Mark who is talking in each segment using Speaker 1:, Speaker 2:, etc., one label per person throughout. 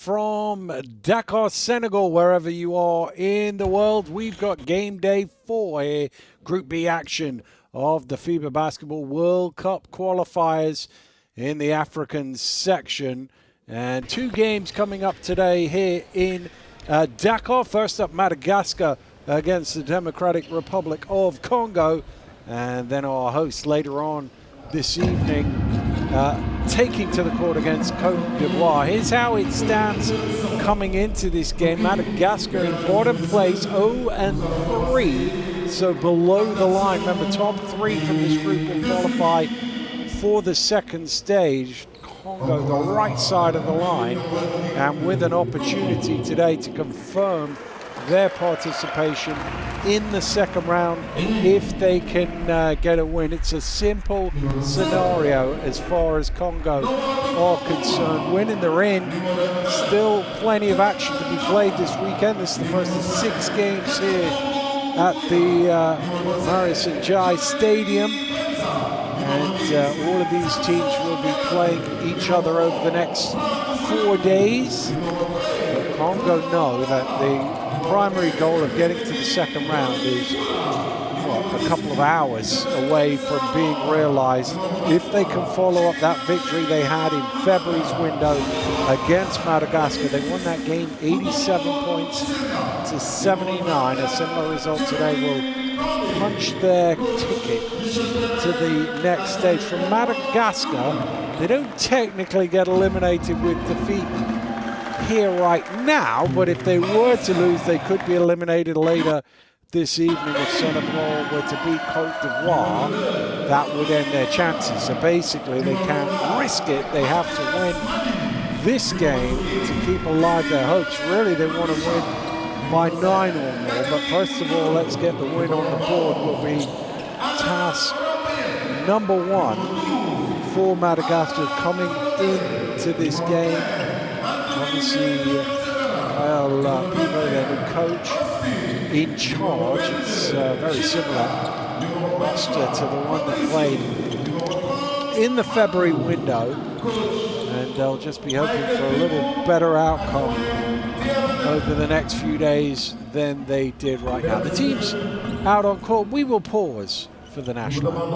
Speaker 1: from Dakar, Senegal, wherever you are in the world. We've got game day 4 here, Group B action of the FIBA Basketball World Cup qualifiers in the African section. And 2 games coming up today here in Dakar. First up, Madagascar against the Democratic Republic of Congo. And then our hosts later on this evening taking to the court against Cote d'Ivoire. Here's how it stands coming into this game. Madagascar in bottom place, 0-3, so below the line. Remember, top 3 from this group will qualify for the second stage. Congo, the right side of the line, and with an opportunity today to confirm their participation in the second round if they can get a win. It's a simple scenario as far as Congo are concerned. Winning, they're in. Still plenty of action to be played this weekend. This is the first of 6 games here at the Marius Njai Stadium. And all of these teams will be playing each other over the next 4 days. But Congo know that the primary goal of getting to the second round is a couple of hours away from being realized. If they can follow up that victory they had in February's window against Madagascar, they won that game 87 points to 79. A similar result today will punch their ticket to the next stage. From Madagascar, they don't technically get eliminated with defeat here right now, but if they were to lose, they could be eliminated later this evening. If Senegal were to beat Cote d'Ivoire, that would end their chances. So basically, they can't risk it. They have to win this game to keep alive their hopes. Really, they want to win by 9 or more, but first of all, let's get the win on the board will be task number 1 for Madagascar coming into this game. Obviously, FIBA, their new coach, in charge. It's very similar roster to the one that played in the February window, and they'll just be hoping for a little better outcome over the next few days than they did right now. The team's out on court. We will pause for the national anthem.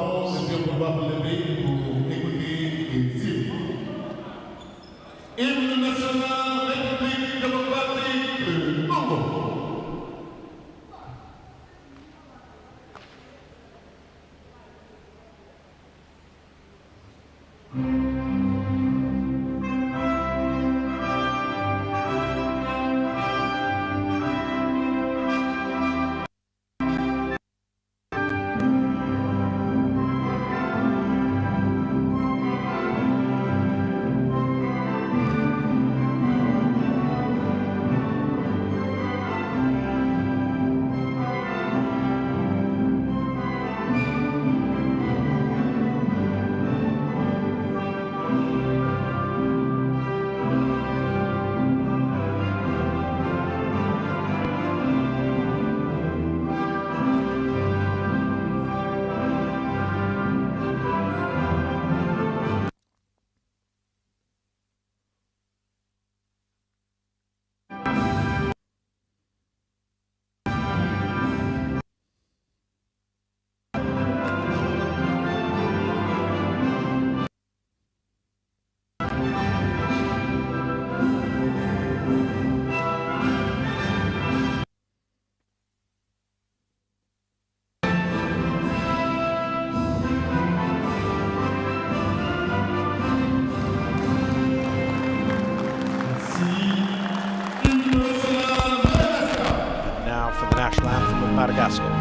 Speaker 1: National anthem of Madagascar.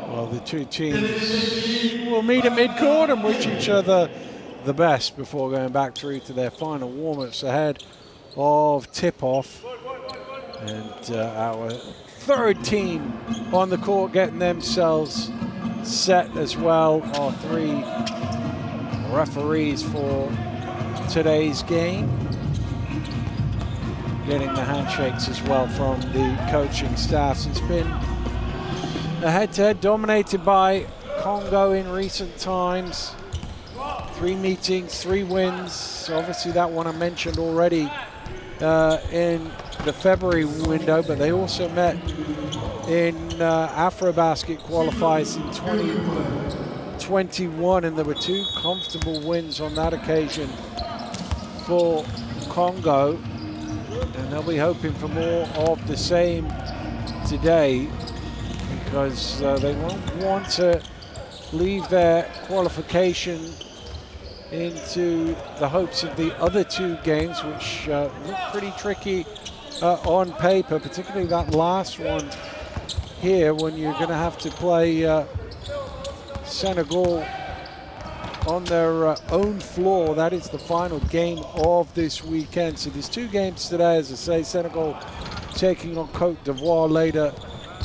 Speaker 1: Well, the two teams will meet at midcourt and wish each other the best before going back through to their final warm-ups ahead of tip-off. And our third team on the court getting themselves set as well are three referees for today's game. Getting the handshakes as well from the coaching staffs. It's been a head-to-head dominated by Congo in recent times. 3 meetings, 3 wins. Obviously that one I mentioned already in the February window, but they also met in AfroBasket qualifiers in 2021, and there were 2 comfortable wins on that occasion for Congo. And they'll be hoping for more of the same today, because they won't want to leave their qualification into the hopes of the other 2 games, which look pretty tricky on paper, particularly that last one here, when you're going to have to play Senegal on their own floor. That is the final game of this weekend. So there's 2 games today, as I say. Senegal taking on Cote d'Ivoire later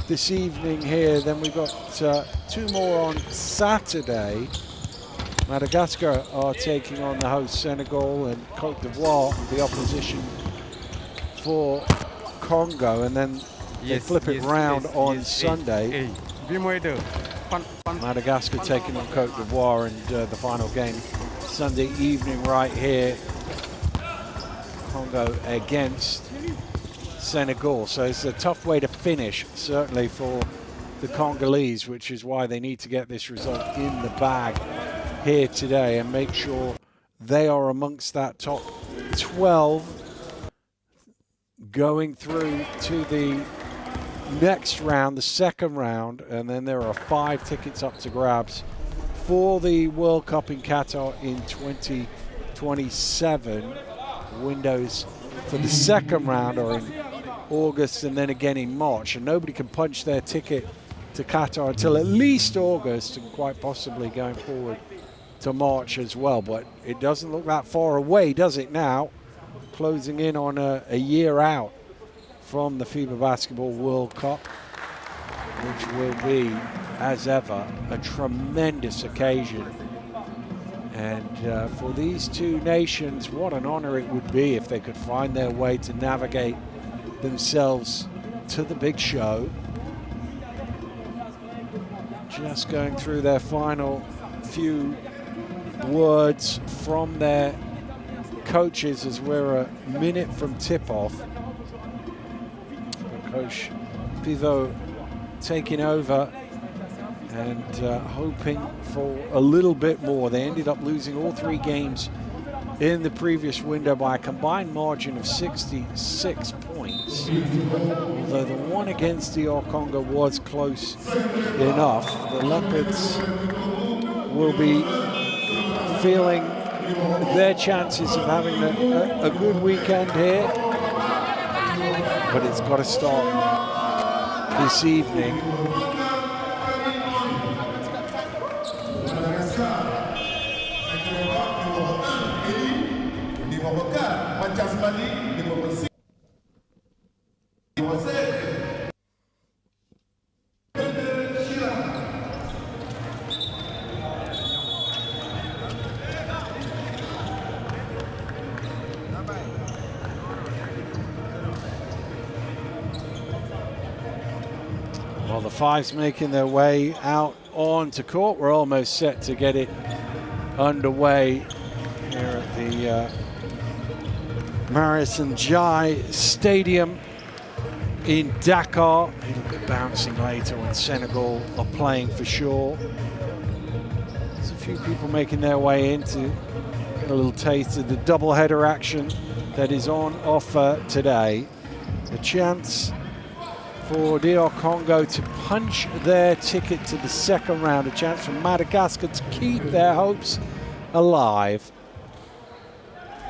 Speaker 1: this evening here. Then we've got 2 more on Saturday. Madagascar are taking on the host Senegal, and Cote d'Ivoire, the opposition for Congo. And then they flip it round on Sunday. Madagascar taking on Cote d'Ivoire, and the final game Sunday evening right here. Congo against Senegal. So it's a tough way to finish, certainly for the Congolese, which is why they need to get this result in the bag here today and make sure they are amongst that top 12 going through to the next round, the second round. And then there are 5 tickets up to grabs for the World Cup in Qatar in 2027. Windows for the second round are in August and then again in March, and nobody can punch their ticket to Qatar until at least August, and quite possibly going forward to March as well. But it doesn't look that far away, does it now? Closing in on a year out from the FIBA Basketball World Cup, which will be, as ever, a tremendous occasion. And for these 2 nations, what an honor it would be if they could find their way to navigate themselves to the big show. Just going through their final few words from their coaches as we're a minute from tip-off. Coach Pivot taking over and hoping for a little bit more. They ended up losing all 3 games in the previous window by a combined margin of 66 points. Although the one against DR Congo was close enough, the Leopards will be feeling their chances of having a good weekend here. But it's got to start this evening. Well, the 5's making their way out onto court. We're almost set to get it underway here at the Marius Njai Stadium in Dakar. A little bit bouncing later when Senegal are playing for sure. There's a few people making their way in to get a little taste of the doubleheader action that is on offer today. The chance for DR Congo to punch their ticket to the second round. A chance for Madagascar to keep their hopes alive.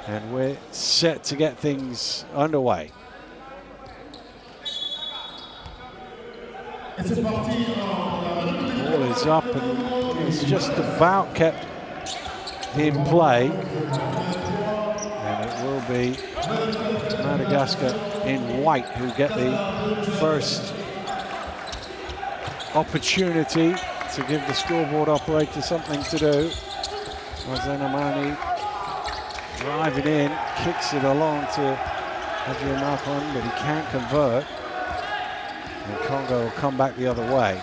Speaker 1: And we're set to get things underway. Ball is up and it's just about kept in play. And it will be Madagascar in white who get the first opportunity to give the scoreboard operator something to do. Mazenamani driving in, kicks it along to Adrian Malcolm, but he can't convert. And Congo will come back the other way.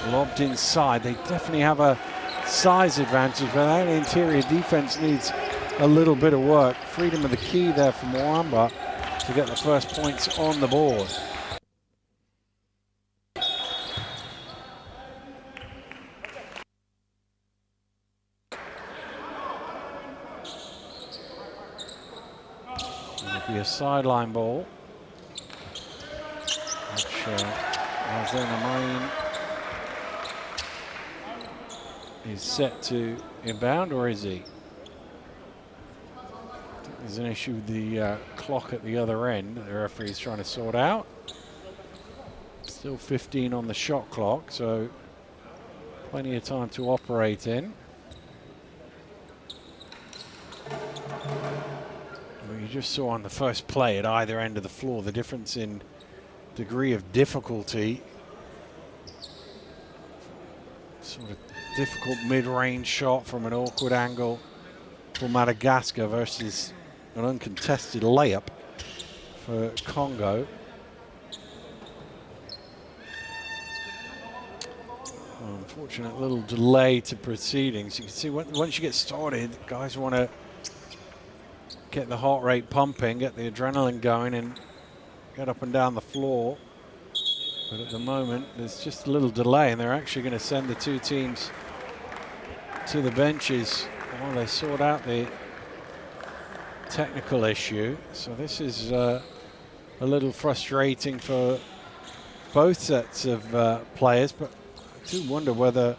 Speaker 1: Lobbed inside. They definitely have a size advantage, but that interior defense needs a little bit of work. Freedom of the key there from Mwamba to get the first points on the board. It'll be a sideline ball. Main is set to inbound, or is he? There's an issue with the clock at the other end that the referee's trying to sort out. Still 15 on the shot clock, so plenty of time to operate in. Well, you just saw on the first play at either end of the floor the difference in degree of difficulty. Sort of difficult mid-range shot from an awkward angle for Madagascar versus an uncontested layup for Congo. Unfortunate little delay to proceedings. You can see once you get started, guys want to get the heart rate pumping, get the adrenaline going, and get up and down the floor. But at the moment, there's just a little delay, and they're actually going to send the two teams to the benches while they sort out the technical issue. So this is a little frustrating for both sets of players, but I do wonder whether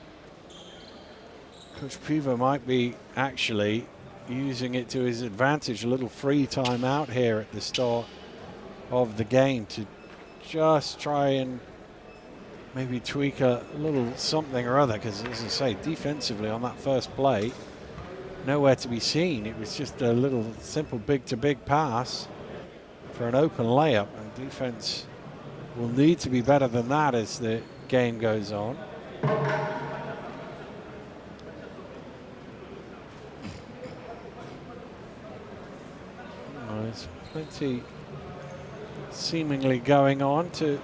Speaker 1: Coach Piva might be actually using it to his advantage. A little free time out here at the start of the game to just try and maybe tweak a little something or other, because as I say, defensively on that first play, nowhere to be seen. It was just a little simple big-to-big pass for an open layup, and defense will need to be better than that as the game goes on. There's plenty seemingly going on to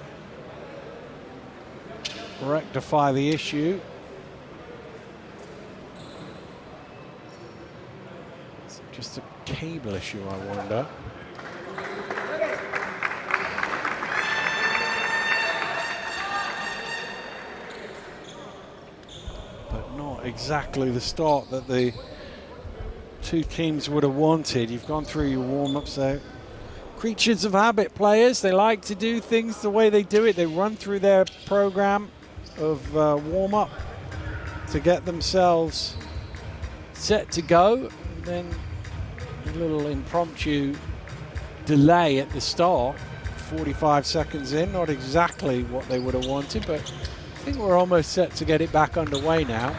Speaker 1: rectify the issue. Is it just a cable issue, I wonder? But not exactly the start that the two teams would have wanted. You've gone through your warm-ups there. Creatures of habit, players. They like to do things the way they do it. They run through their program of warm-up to get themselves set to go. And then a little impromptu delay at the start. 45 seconds in, not exactly what they would have wanted, but I think we're almost set to get it back underway now.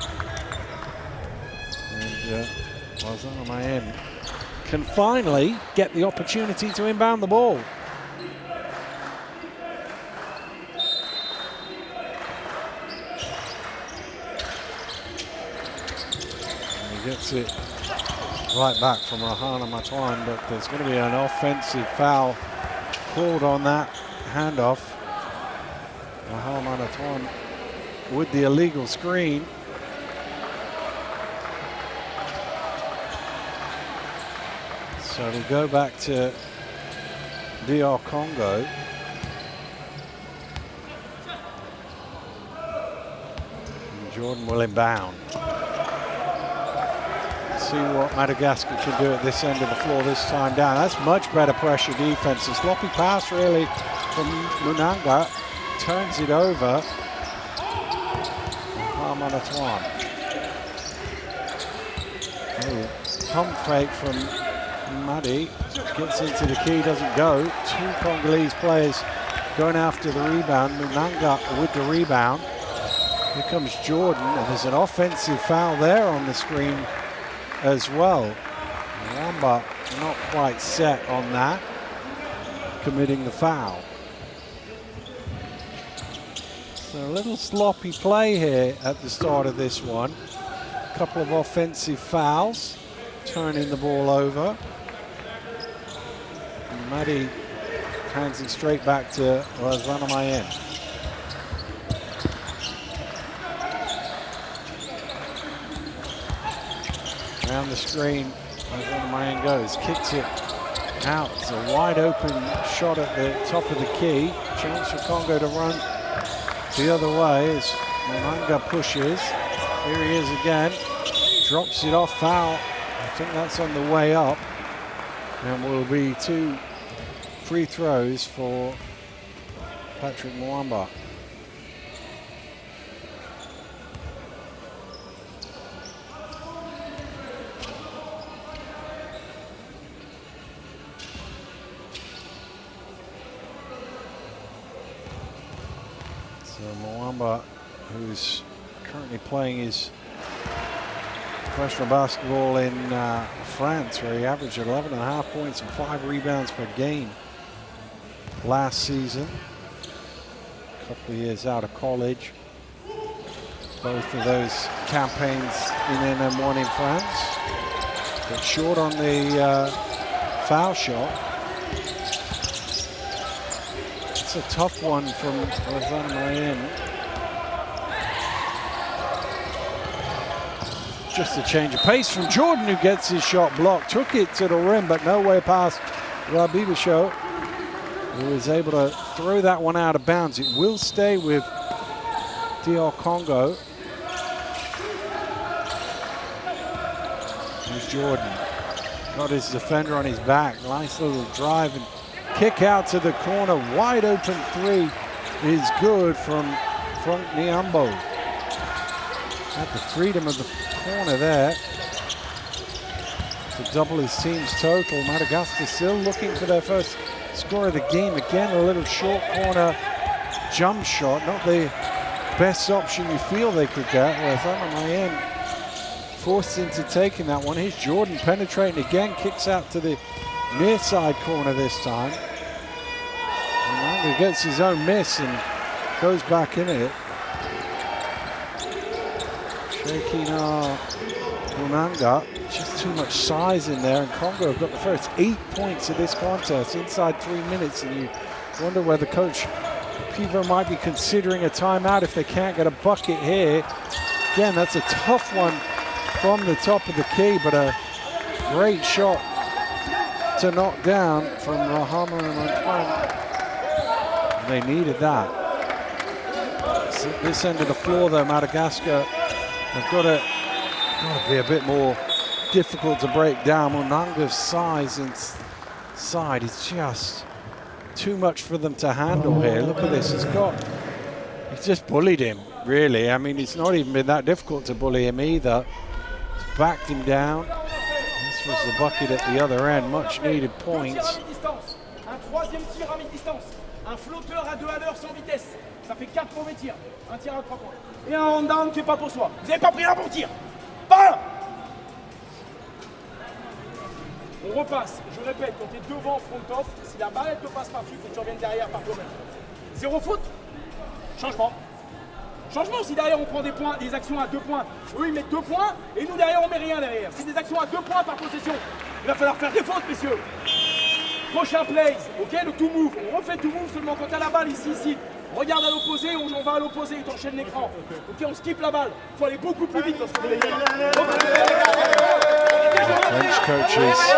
Speaker 1: And on my end can finally get the opportunity to inbound the ball. And he gets it right back from Rahana Matwan, but there's going to be an offensive foul called on that handoff. Rahana Matwan with the illegal screen. So it'll go back to DR Congo. And Jordan will inbound. See what Madagascar can do at this end of the floor this time down. That's much better pressure defense. A sloppy pass really from Munanga. Turns it over. Antoine. Pump fake from Muddy. Gets into the key, doesn't go. Two Congolese players going after the rebound. Munanga with the rebound. Here comes Jordan, and there's an offensive foul there on the screen as well. Mwamba not quite set on that, committing the foul. So a little sloppy play here at the start of this one. A couple of offensive fouls, turning the ball over. And Madi hands it straight back to Razanamayen. Around the screen, Razanamayen goes, kicks it out. It's a wide open shot at the top of the key. Chance for Congo to run the other way as Munanga pushes. Here he is again. Drops it off, foul. I think that's on the way up. And will be 2 free throws for Patrick Mwamba. So Mwamba, who's currently playing his professional basketball in France, where he averaged 11.5 points and 5 rebounds per game last season. A couple of years out of college. Both of those campaigns in NM1 in France. But short on the foul shot. It's a tough one from Razanamayen. Just a change of pace from Jordan, who gets his shot blocked. Took it to the rim, but no way past Rabibasho, who was able to throw that one out of bounds. It will stay with DR Congo. Here's Jordan. Got his defender on his back. Nice little drive and kick out to the corner. Wide open three is good from Frank Niambo. At the freedom of the corner there to double his team's total. Madagascar still looking for their first score of the game. Again, a little short corner jump shot. Not the best option you feel they could get. Razanamayen forced into taking that one. Here's Jordan penetrating again. Kicks out to the near side corner this time. And he gets his own miss and goes back in it. Shekina Munanga, just too much size in there, and Congo have got the first 8 points of this contest inside 3 minutes, and you wonder whether Coach FIBA might be considering a timeout if they can't get a bucket here. Again, that's a tough one from the top of the key, but a great shot to knock down from Rahama and Antoine. They needed that. So this end of the floor, though, Madagascar have got to be a bit more difficult to break down. Munanga's size inside is just too much for them to handle here. Look at this. He's just bullied him, really. I mean, it's not even been that difficult to bully him either. He's backed him down. This was the bucket at the other end. Much needed points.
Speaker 2: Un flotteur à 2 à l'heure sans vitesse. Ça fait 4 mauvais tirs. Un tir à 3 points. Et un hand down qui n'est pas pour soi. Vous n'avez pas pris un bon tir. Pas un. On repasse. Je répète, quand tu es devant front off, si la balle te passe par-dessus, faut que tu reviennes derrière par toi-même. 0 faute. Changement. Changement si derrière on prend des points, des actions à 2 points. Eux ils mettent 2 points et nous derrière on met rien derrière. C'est des actions à 2 points par possession. Il va falloir faire des fautes, messieurs. Prochain plays, ok, le tout move. On refait tout move seulement quand tu as la balle ici. Regarde à l'opposé, on va à l'opposé, tu enchaînes l'écran. Ok, on skip la balle. Il faut aller beaucoup plus vite parce qu'on est
Speaker 1: French coaches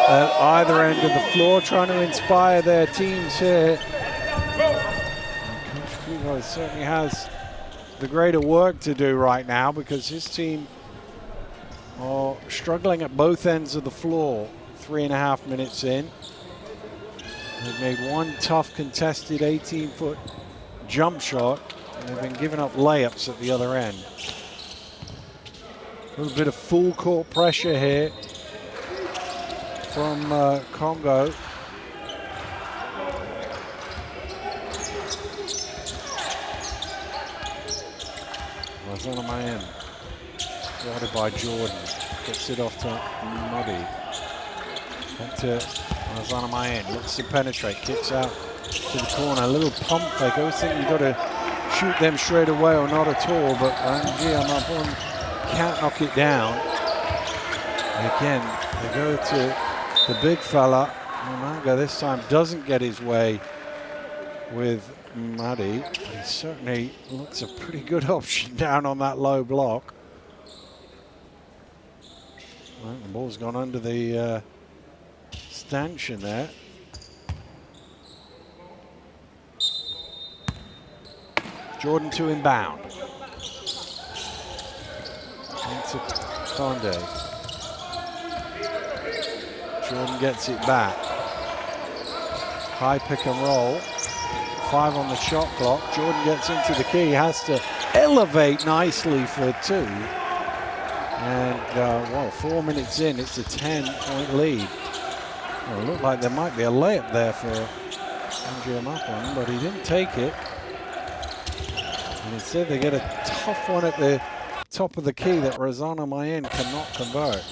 Speaker 1: at either end of the floor trying to inspire their teams here. Coach FIBA certainly has the greater work to do right now because his team are struggling at both ends of the floor. 3.5 minutes in. They've made one tough contested 18-foot jump shot, and they've been giving up layups at the other end. A little bit of full court pressure here from Congo. On my end, guarded by Jordan, gets it off to Muddy. Back to on my end, looks to penetrate, kicks out to the corner. A little pump fake. I always think you've got to shoot them straight away or not at all, but can't knock it down. And again, they go to the big fella. Manga this time doesn't get his way with Muddy, but he certainly looks a pretty good option down on that low block. Well, the ball's gone under the stanchion there. Jordan to inbound. Into Conde. Jordan gets it back. High pick and roll. 5 on the shot clock. Jordan gets into the key, has to elevate nicely for 2. And, well, 4 minutes in, it's a 10-point lead. Well, it looked like there might be a layup there for Andrea Mappon, but he didn't take it. And instead they get a tough one at the top of the key that Razana Mayen cannot convert.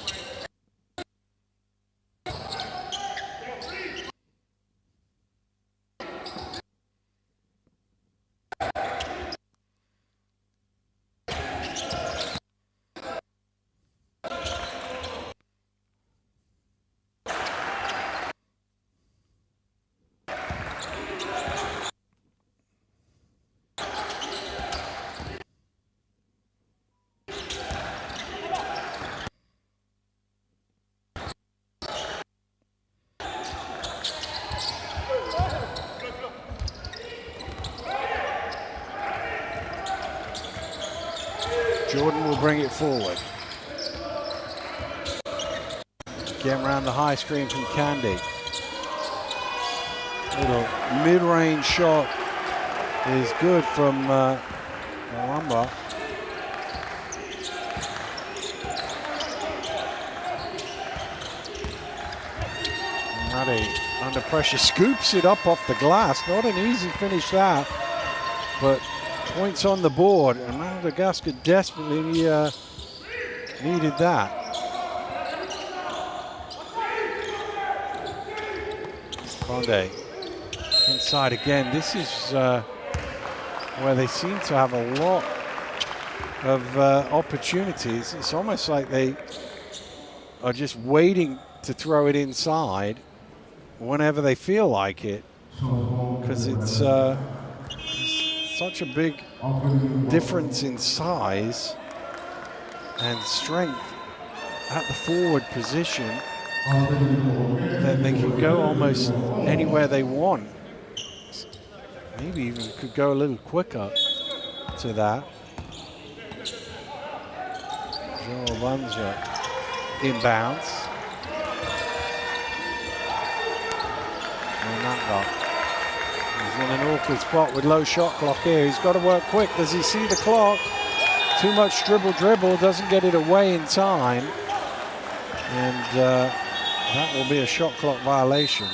Speaker 1: Jordan will bring it forward. Again around the high screen from Candy. Little mid-range shot is good from Mwamba. Muddy under pressure, scoops it up off the glass. Not an easy finish that, but points on the board, and Madagascar desperately needed that. Conde inside again. This is where they seem to have a lot of opportunities. It's almost like they are just waiting to throw it inside whenever they feel like it, because it's such a big difference in size and strength at the forward position that they can go almost anywhere they want. Maybe even could go a little quicker to that. Joel Banza inbounds. He's in an awkward spot with low shot clock here. He's got to work quick. Does he see the clock? Too much dribble, doesn't get it away in time. And that will be a shot clock violation.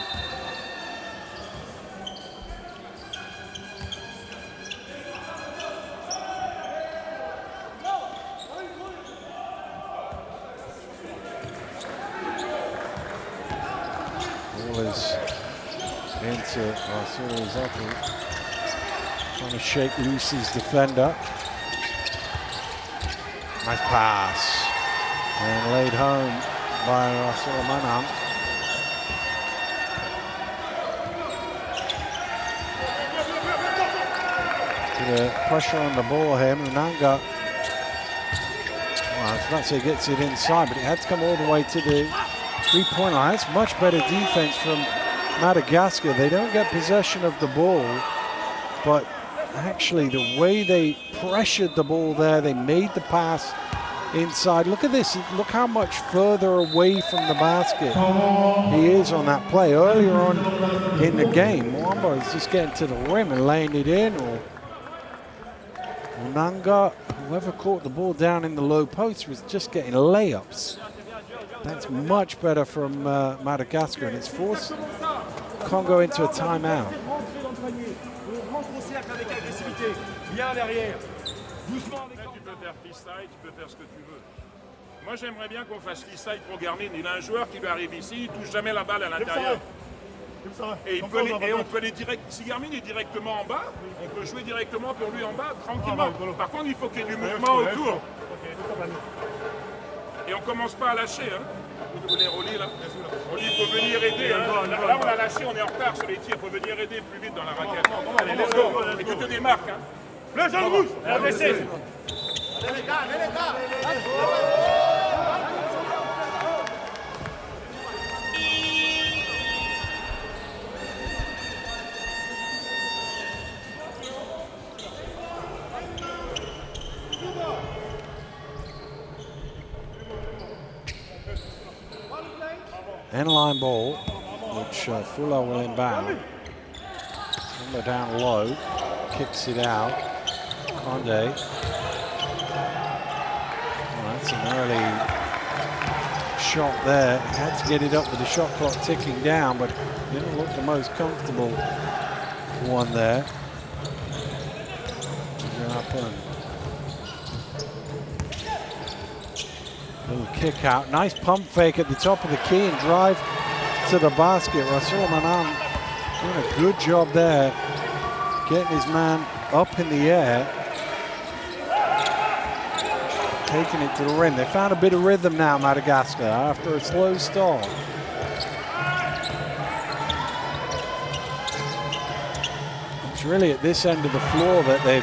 Speaker 1: Ball is into Arturo Zaki, trying to shake loose his defender. Nice pass, and laid home by Arturo Manam. Pressure on the ball here. Munanga, well, I was about to say gets it inside, but it had to come all the way to the three-point line. That's much better defense from Madagascar. They don't get possession of the ball, but actually the way they pressured the ball there, they made the pass inside. Look at this. Look how much further away from the basket he is on that play. Earlier on in the game, Mwamba is just getting to the rim and laying it in, or Nanga, whoever caught the ball down in the low post, was just getting layups. That's much better from Madagascar, and it's forced Congo into a timeout.
Speaker 3: Moi, j'aimerais bien qu'on fasse freestyle pour Garmin. Il a un joueur qui lui arrive ici, il touche jamais la balle à l'intérieur. Et, on peut les direct. Si Garmin est directement en bas, on peut jouer directement pour lui en bas, tranquillement. Par contre, il faut qu'il y ait du mouvement autour. Et on commence pas à lâcher. Hein. Vous voulez Rolly là? Rolly, il faut venir aider. Hein. Là, on a lâché, on est en retard sur les tirs. Il faut venir aider plus vite dans la raquette. Allez, let's go. Et tu te démarques. Hein. Le jaune rouge. Allez, les gars, allez, les gars.
Speaker 1: End-line ball, which Fuller will inbound. Number down low, kicks it out. Conde. Oh, that's an early shot there. Had to get it up with the shot clock ticking down, but didn't look the most comfortable one there. Little kick out, nice pump fake at the top of the key and drive to the basket. Rasul Manan doing a good job there, getting his man up in the air, taking it to the rim. They found a bit of rhythm now, Madagascar, after a slow start. It's really at this end of the floor that they've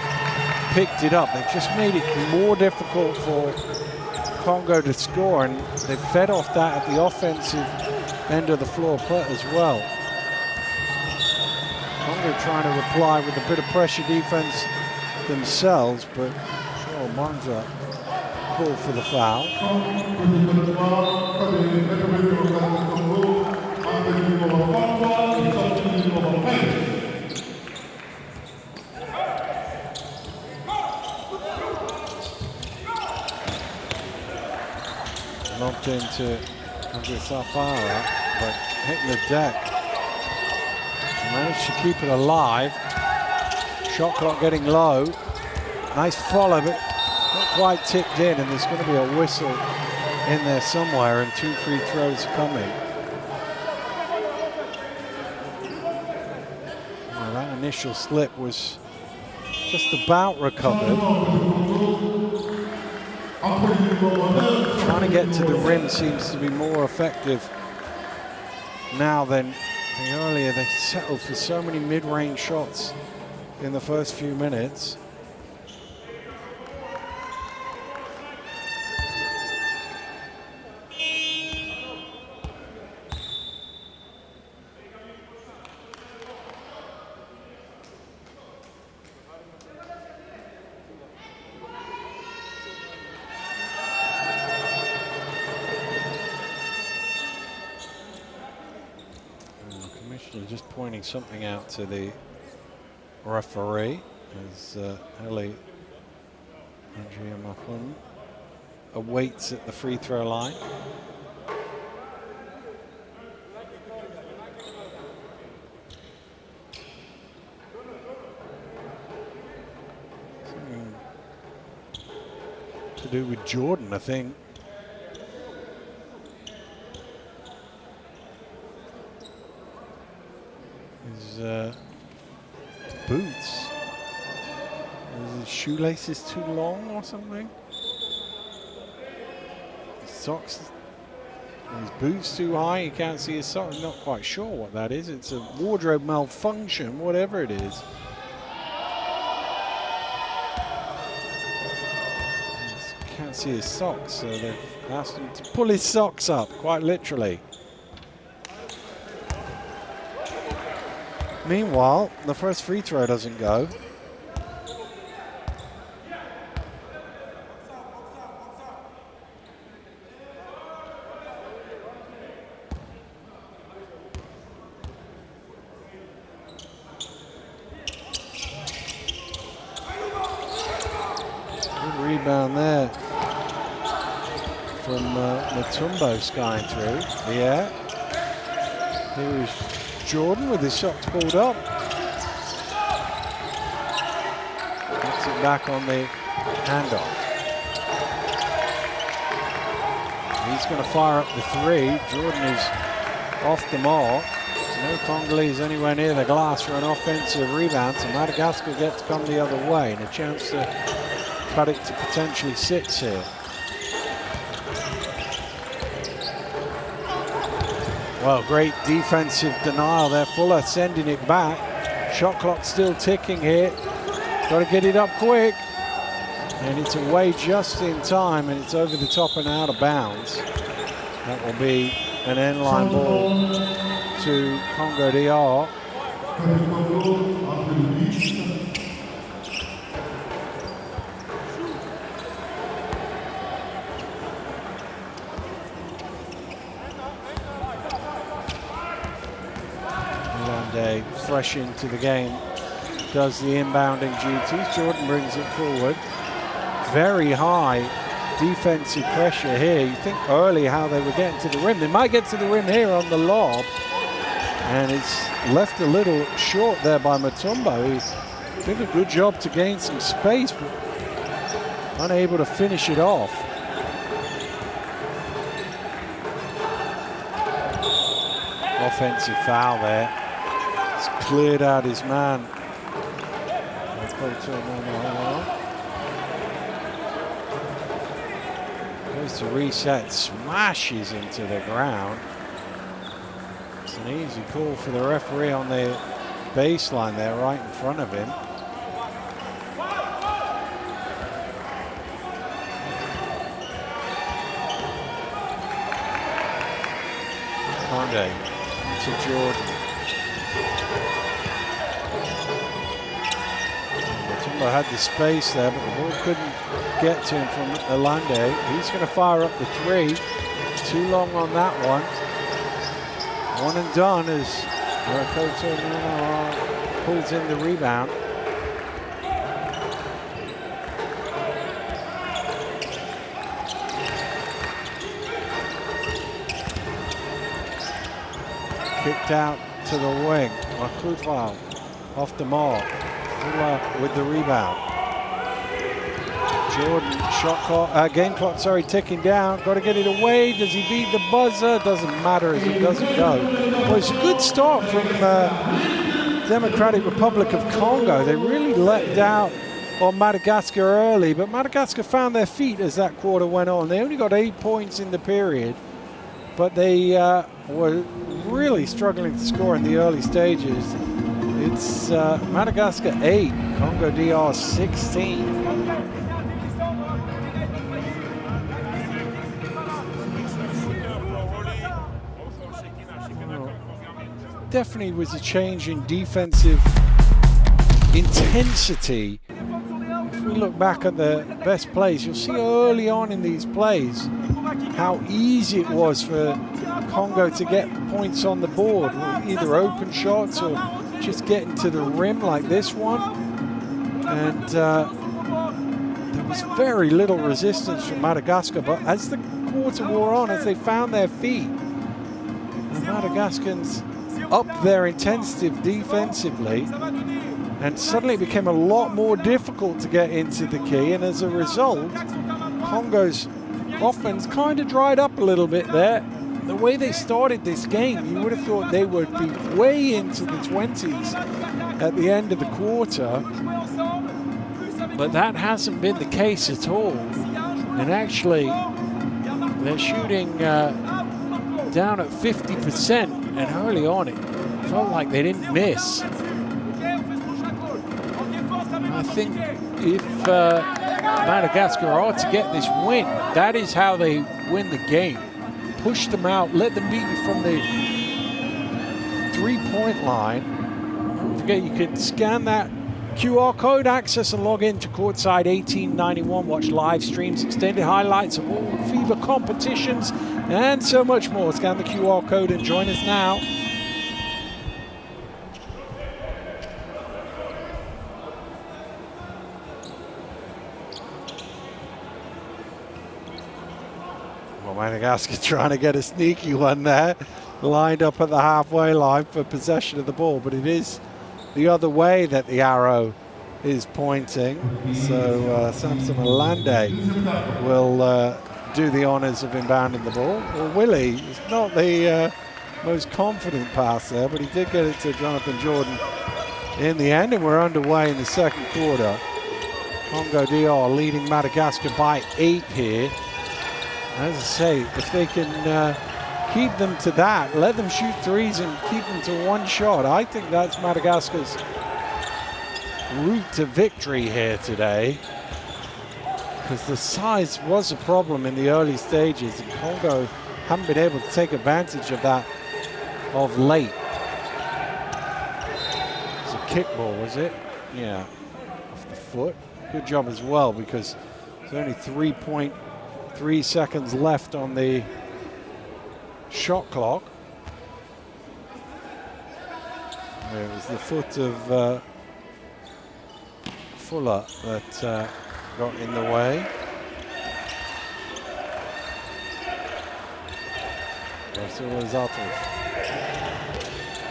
Speaker 1: picked it up. They've just made it more difficult for Congo to score, and they fed off that at the offensive end of the floor as well. Congo trying to reply with a bit of pressure defense themselves, but sure, Monza called for the foul. Lobbed into Andre Safara, but hitting the deck. Managed to keep it alive. Shot clock getting low. Nice follow, but not quite tipped in, and there's going to be a whistle in there somewhere, and 2 free throws coming. Well, that initial slip was just about recovered. Trying to get to the rim seems to be more effective now than earlier. They settled for so many mid-range shots in the first few minutes. Just pointing something out to the referee as Eli Andrea Mafun awaits at the free throw line. Something to do with Jordan, I think. His boots. Is his shoelaces too long or something? His socks, his boots too high, you can't see his socks. I'm not quite sure what that is. It's a wardrobe malfunction, whatever it is. Can't see his socks, so they've asked him to pull his socks up, quite literally. Meanwhile, the first free throw doesn't go. rebound there from Mutombo skying through. Yeah. Here is Jordan with his shots pulled up. Gets it back on the handoff. He's going to fire up the three. Jordan is off the mark. No Congolese anywhere near the glass for an offensive rebound, so Madagascar gets to come the other way and a chance to cut it to potentially 6 here. Well, great defensive denial there. Fuller sending it back. Shot clock still ticking here. Got to get it up quick. And it's away just in time, and it's over the top and out of bounds. That will be an end-line ball to Congo DR. Milande, fresh into the game, does the inbounding duties. Jordan brings it forward. Very high defensive pressure here. You think early how they were getting to the rim. They might get to the rim here on the lob. And it's left a little short there by Mutombo. He did a good job to gain some space, but unable to finish it off. Offensive foul there. It's cleared out his man. Goes to reset, smashes into the ground. It's an easy call for the referee on the baseline there, right in front of him. Conde to Jordan. Mutombo had the space there, but the ball couldn't get to him from Elande. He's going to fire up the three. Too long on that one. One and done as Koto pulls in the rebound. Kicked out to the wing. Makutwa off the mark. With the rebound. Jordan, shot clock, game clock, sorry, ticking down. Got to get it away. Does he beat the buzzer? Doesn't matter as it doesn't go. Well, it's a good start from Democratic Republic of Congo. They really let down on Madagascar early, but Madagascar found their feet as that quarter went on. They only got 8 points in the period, but they were really struggling to score in the early stages. It's Madagascar 8, Congo DR 16. Definitely was a change in defensive intensity. If we look back at the best plays, you'll see early on in these plays how easy it was for Congo to get points on the board, either open shots or just getting to the rim like this one. And there was very little resistance from Madagascar, but as the quarter wore on, as they found their feet, the Madagascans upped their intensity defensively, and suddenly it became a lot more difficult to get into the key, and as a result, Congo's offense kind of dried up a little bit there. The way they started this game, you would have thought they would be way into the 20s at the end of the quarter, but that hasn't been the case at all. And actually, they're shooting down at 50%, and early on it felt like they didn't miss. I think if Madagascar are to get this win, that is how they win the game. Push them out, let them beat you from the three-point line. Don't forget, you can scan that QR code, access and log in to Courtside 1891. Watch live streams, extended highlights of all FIBA competitions, and so much more. Scan the QR code and join us now. Well, Madagascar trying to get a sneaky one there, lined up at the halfway line for possession of the ball, but it is the other way that the arrow is pointing. So Samson Alande will do the honours of inbounding the ball. Well, Willie, it's not the most confident pass there, but he did get it to Jonathan Jordan in the end, and we're underway in the second quarter. Congo DR leading Madagascar by 8 here. As I say, if they can keep them to that, let them shoot threes and keep them to one shot, I think that's Madagascar's route to victory here today. Because the size was a problem in the early stages, and Congo haven't been able to take advantage of that of late. It's a kickball, was it? Yeah, off the foot. Good job as well, because there's only 3.3 seconds left on the shot clock. It was the foot of Fuller that got in the way.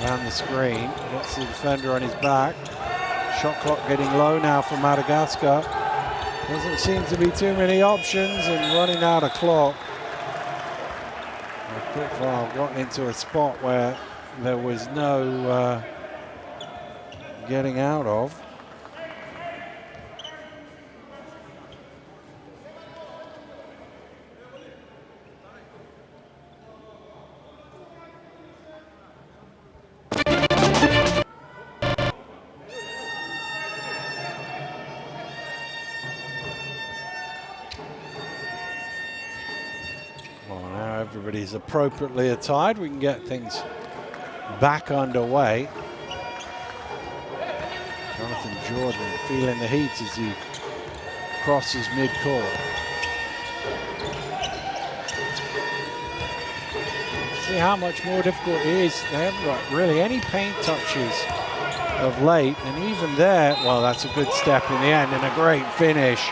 Speaker 1: Around the screen, gets the defender on his back. Shot clock getting low now for Madagascar. Doesn't seem to be too many options and running out of clock. Well, got into a spot where there was no getting out of. Everybody's appropriately attired. We can get things back underway. Jonathan Jordan feeling the heat as he crosses mid-court. See how much more difficult it is. They haven't got really any paint touches of late, and even there, well, that's a good step in the end and a great finish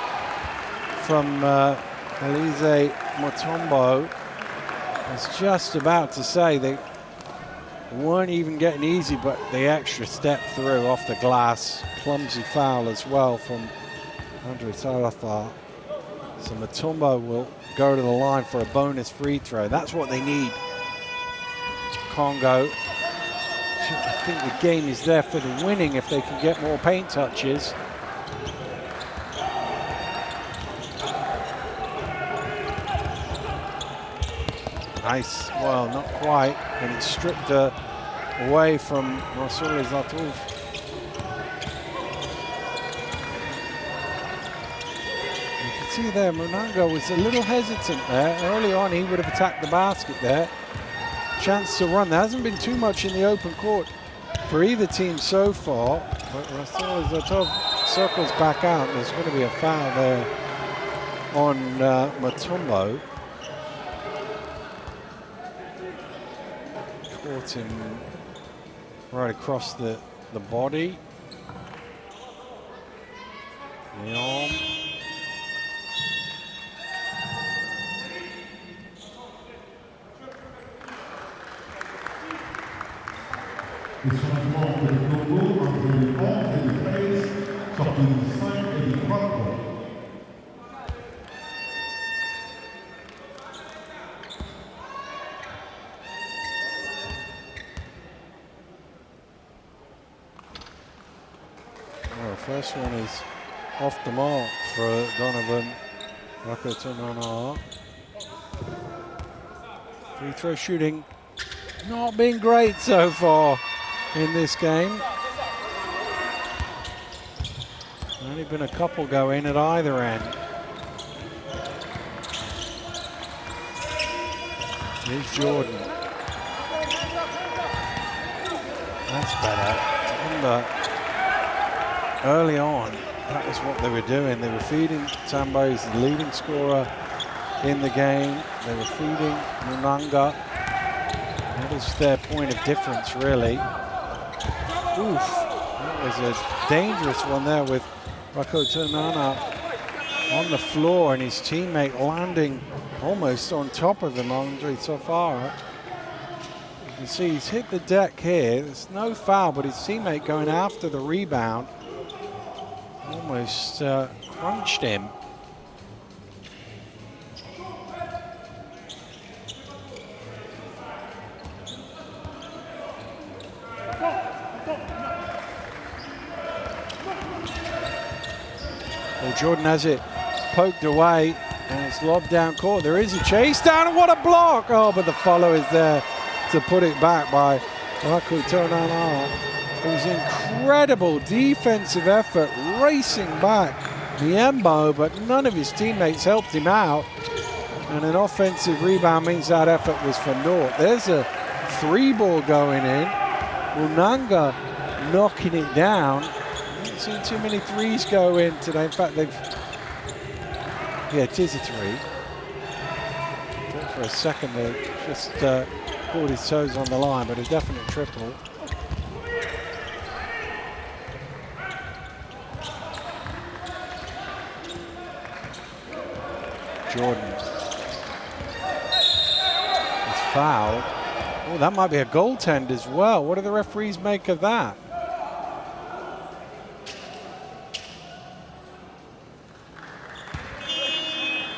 Speaker 1: from Elise Mutombo. I was just about to say they weren't even getting easy, but the extra step through off the glass. Clumsy foul as well from Andre Sarathar. So Mutombo will go to the line for a bonus free throw. That's what they need, Congo. I think the game is there for the winning if they can get more paint touches. Nice, well, not quite, and it's stripped away from Rassoul Zatouf. You can see there, Munanga was a little hesitant there. Early on, he would have attacked the basket there. Chance to run. There hasn't been too much in the open court for either team so far, but Rassoul Zatouf circles back out. There's going to be a foul there on Mutombo. Caught him right across the body. The arm.
Speaker 4: Le changement pour le Congo entre le 11 et le 13, sorti du 5 et du 3 points.
Speaker 1: First one is off the mark for Donovan Rakotonana. Free throw shooting not been great so far in this game. Only been a couple go in at either end. Here's Jordan. That's better. Early on, that was what they were doing. They were feeding Tambo, who's the leading scorer in the game. They were feeding Munanga. That is their point of difference, really. Oof, that was a dangerous one there with Rakotonana on the floor and his teammate landing almost on top of him, Andre Tofara. You can see he's hit the deck here. There's no foul, but his teammate going after the rebound almost crunched him. Well, Jordan has it poked away and it's lobbed down court. There is a chase down and what a block! Oh, but the follow is there to put it back by Raku Tonana. It was incredible defensive effort racing back Niembo, but none of his teammates helped him out. And an offensive rebound means that effort was for naught. There's a 3-ball going in. Unanga knocking it down. Haven't seen too many threes go in today. In fact, yeah, it is a 3. Thought for a second they just caught his toes on the line, but a definite triple. Jordan is fouled. Oh, that might be a goaltend as well. What do the referees make of that?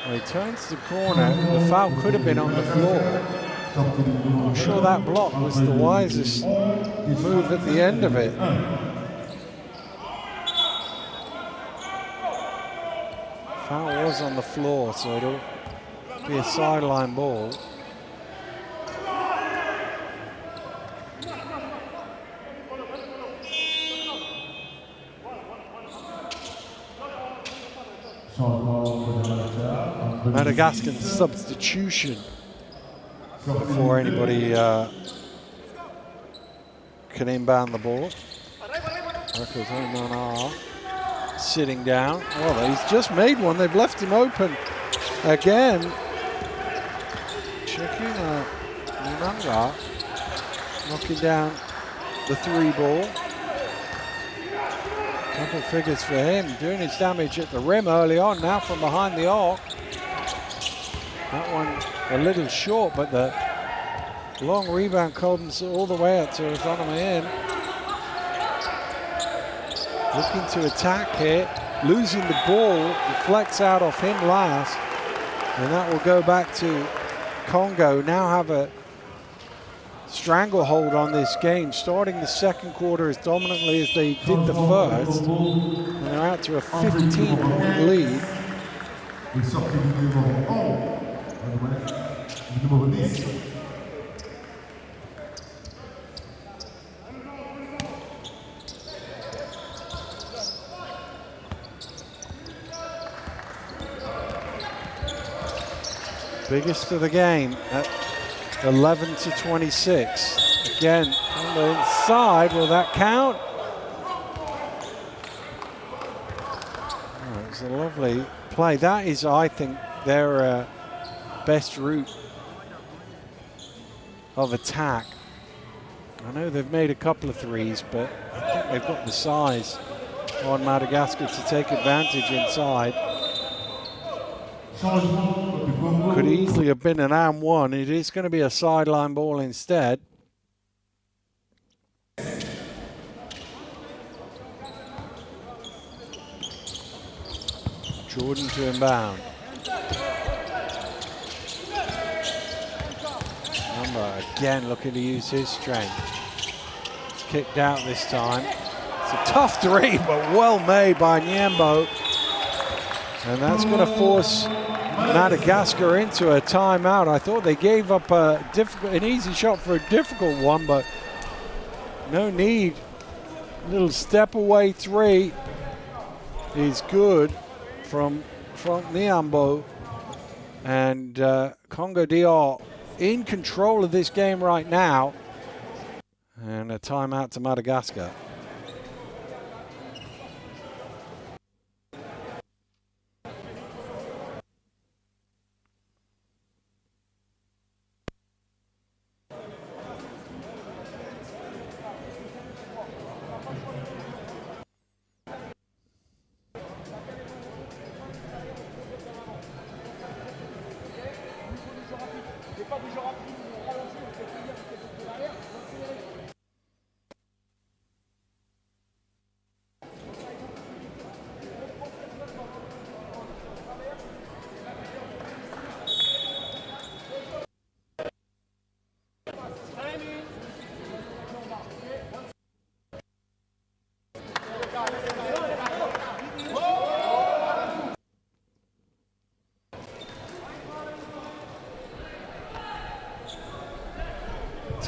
Speaker 1: Well, he turns the corner. The foul could have been on the floor. I'm sure that block was the wisest move at the end of it. Foul was on the floor, so it'll be a sideline ball. Madagascar substitution before anybody can inbound the ball. Sitting down. Well, he's just made one. They've left him open again. Checking Munanga knocking down the 3-ball. Double figures for him, doing his damage at the rim early on. Now from behind the arc. That one a little short, but the long rebound comes all the way up to Economy in. Looking to attack here, losing the ball, deflects out off him last, and that will go back to Congo. Now have a stranglehold on this game, starting the second quarter as dominantly as they did the first, and they're out to a 15-point lead. Biggest of the game at 11-26. Again, on the inside, will that count? Oh, it was a lovely play. That is, I think, their best route of attack. I know they've made a couple of threes, but I think they've got the size on Madagascar to take advantage inside. Could easily have been an and one. It is going to be a sideline ball instead. Jordan to inbound. Number again looking to use his strength. It's kicked out this time. It's a tough 3, but well made by Niembo. And that's going to force Madagascar into a timeout. I thought they gave up an easy shot for a difficult one, but no need. Little step away 3 is good from Niembo. And Congo DR in control of this game right now. And a timeout to Madagascar.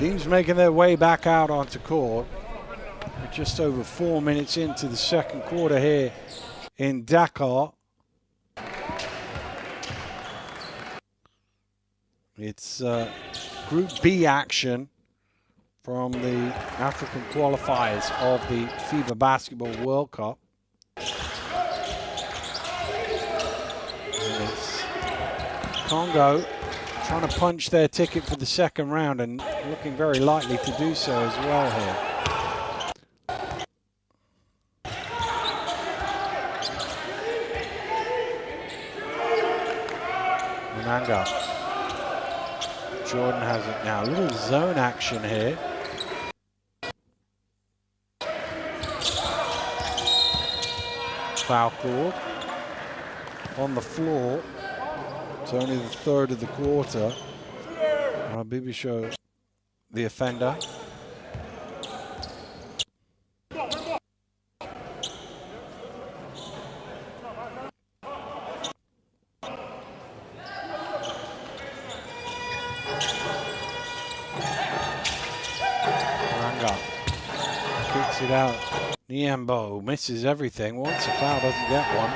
Speaker 1: Teams making their way back out onto court. We're just over 4 minutes into the second quarter here in Dakar. It's Group B action from the African qualifiers of the FIBA Basketball World Cup. And it's Congo trying to punch their ticket for the second round and looking very likely to do so as well here. Manga. Jordan has it now. A little zone action here. Foul called on the floor. It's only the third of the quarter. Bibisho, the offender. Kicks it out. Niembo misses everything. Once a foul, doesn't get one.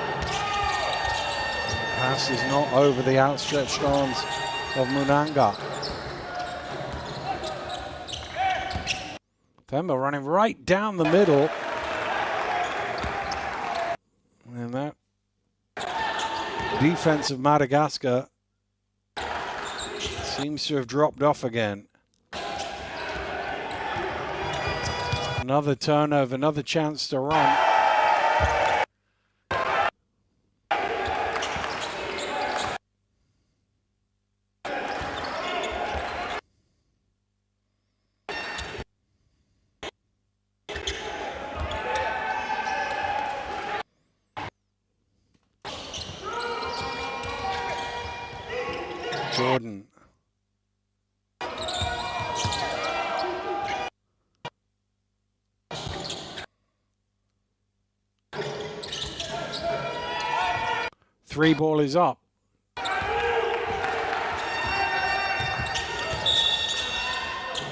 Speaker 1: The pass is not over the outstretched arms of Munanga. Themba running right down the middle. And that defense of Madagascar seems to have dropped off again. Another turnover, another chance to run. Jordan. Three ball is up.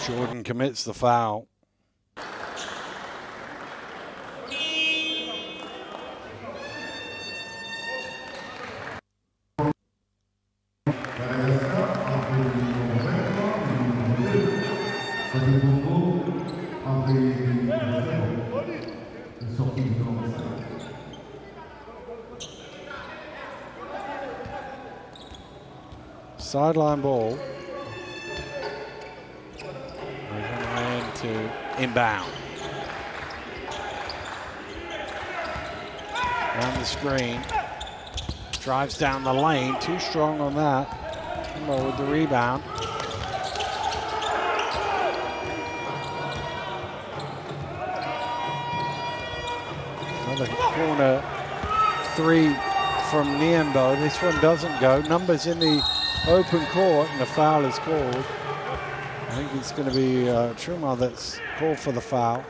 Speaker 1: Jordan commits the foul. Sideline ball. To inbound. Down the screen. Drives down the lane. Too strong on that. Congo with the rebound. Another corner three from Niembo. This one doesn't go. Numbers in the open court, and the foul is called. I think it's going to be Chuma that's called for the foul.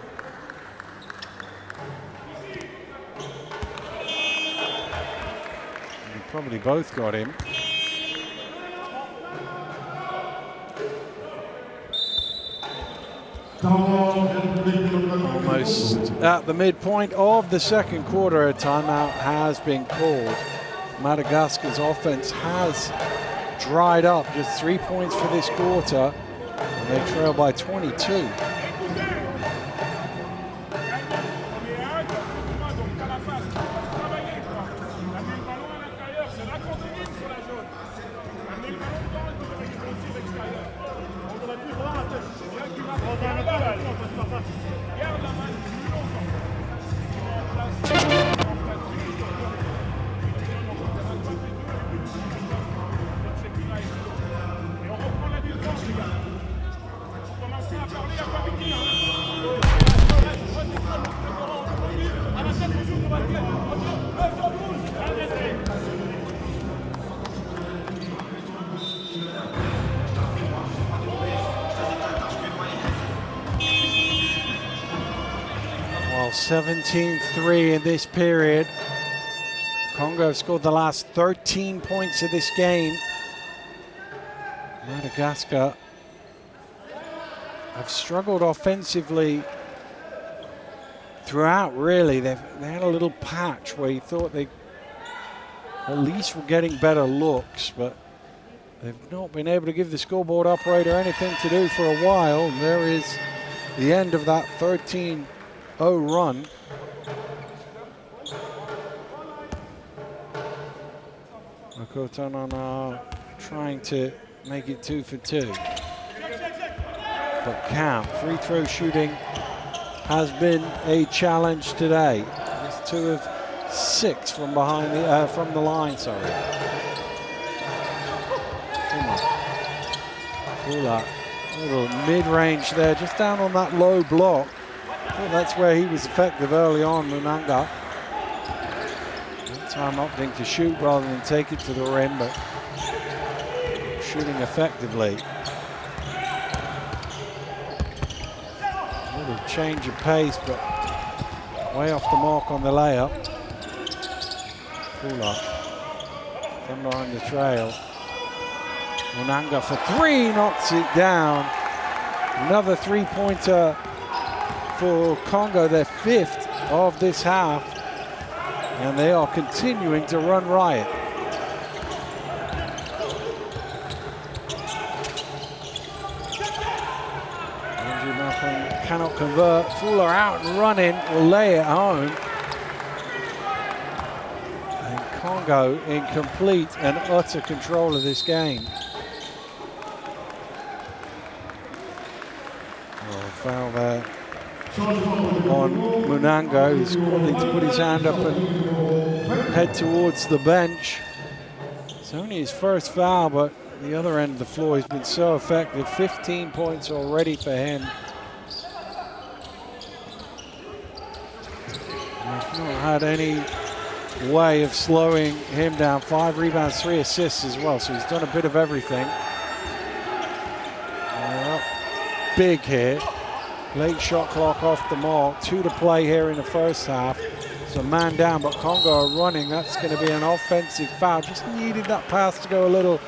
Speaker 1: They probably both got him. Almost at the midpoint of the second quarter, a timeout has been called. Madagascar's offense has dried up. Just 3 points for this quarter, and they trail by 22. Well, 17-3 in this period. Congo have scored the last 13 points of this game. Madagascar have struggled offensively throughout, really. They had a little patch where you thought they at least were getting better looks, but they've not been able to give the scoreboard operator anything to do for a while. And there is the end of that 13-0 run. Makotanana trying to make it 2 for 2. But count, free throw shooting has been a challenge today. It's 2 of 6 from behind the from the line. Sorry. Fula, a little mid-range there, just down on that low block. Well, that's where he was effective early on, Munanga. That time opting to shoot rather than take it to the rim, but shooting effectively. A little change of pace, but way off the mark on the layup. Fula from behind the trail. Munanga for 3, knocks it down. Another 3-pointer for Congo, their 5th of this half. And they are continuing to run riot. Andrew Malcolm cannot convert. Fuller out and running, will lay it home. And Congo in complete and utter control of this game. Foul there on Munanga, who's wanting to put his hand up and head towards the bench. It's only his first foul, but the other end of the floor has been so effective. 15 points already for him. He's not had any way of slowing him down. 5 rebounds, 3 assists as well, so he's done a bit of everything. Big hit. Late shot clock off the mark. 2 to play here in the first half. So man down, but Congo are running. That's going to be an offensive foul. Just needed that pass to go a little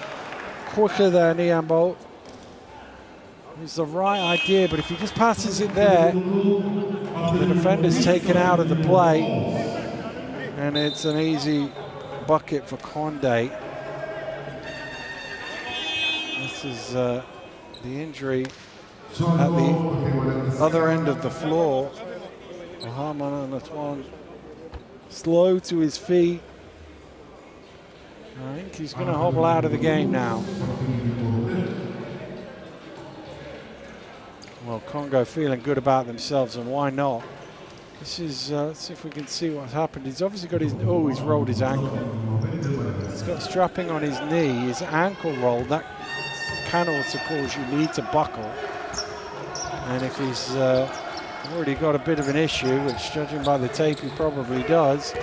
Speaker 1: quicker there, Niambo. It's the right idea, but if he just passes it there, the defender's taken out of the play. And it's an easy bucket for Condé. This is the injury at the other end of the floor. Mohamed Antoine slow to his feet. I think he's going to hobble out of the game now. Well, Congo feeling good about themselves, and why not? This is, let's see if we can see what's happened. He's obviously got his, oh, he's rolled his ankle. He's got strapping on his knee, his ankle rolled. That can also cause your knee to buckle. And if he's already got a bit of an issue, which judging by the tape he probably does,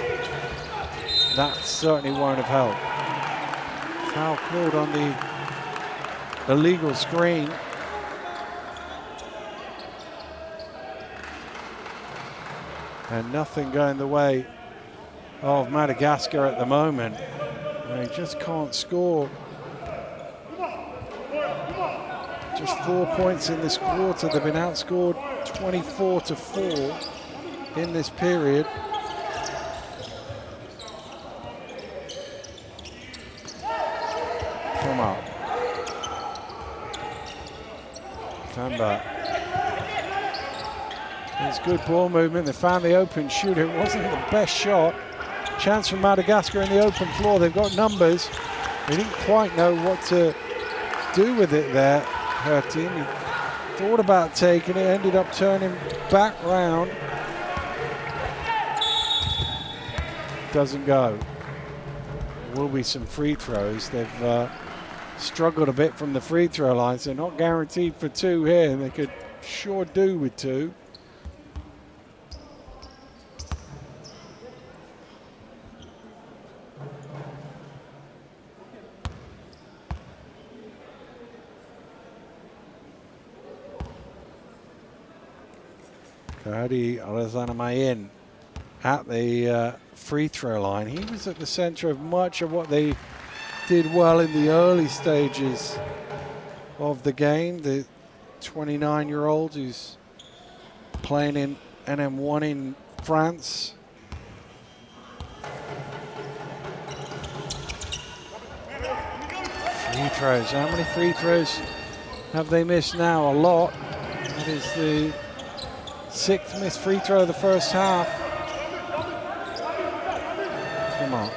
Speaker 1: that certainly won't have helped. Foul called on the illegal screen. And nothing going the way of Madagascar at the moment. They just can't score. Just 4 points in this quarter. They've been outscored 24-4 in this period. Come up. Famba. It's good ball movement. They found the open shooter. It wasn't the best shot. Chance for Madagascar in the open floor. They've got numbers. They didn't quite know what to do with it there. Her team thought about taking it, ended up turning back round. Doesn't go. There will be some free throws. They've struggled a bit from the free throw line, so not guaranteed for 2 here. They could sure do with 2. Kahadi Alazanamayin at the free throw line. He was at the center of much of what they did well in the early stages of the game. The 29-year-old who's playing in NM1 in France. Free throws. How many free throws have they missed now? A lot. That is the 6th missed free throw of the first half. Come on.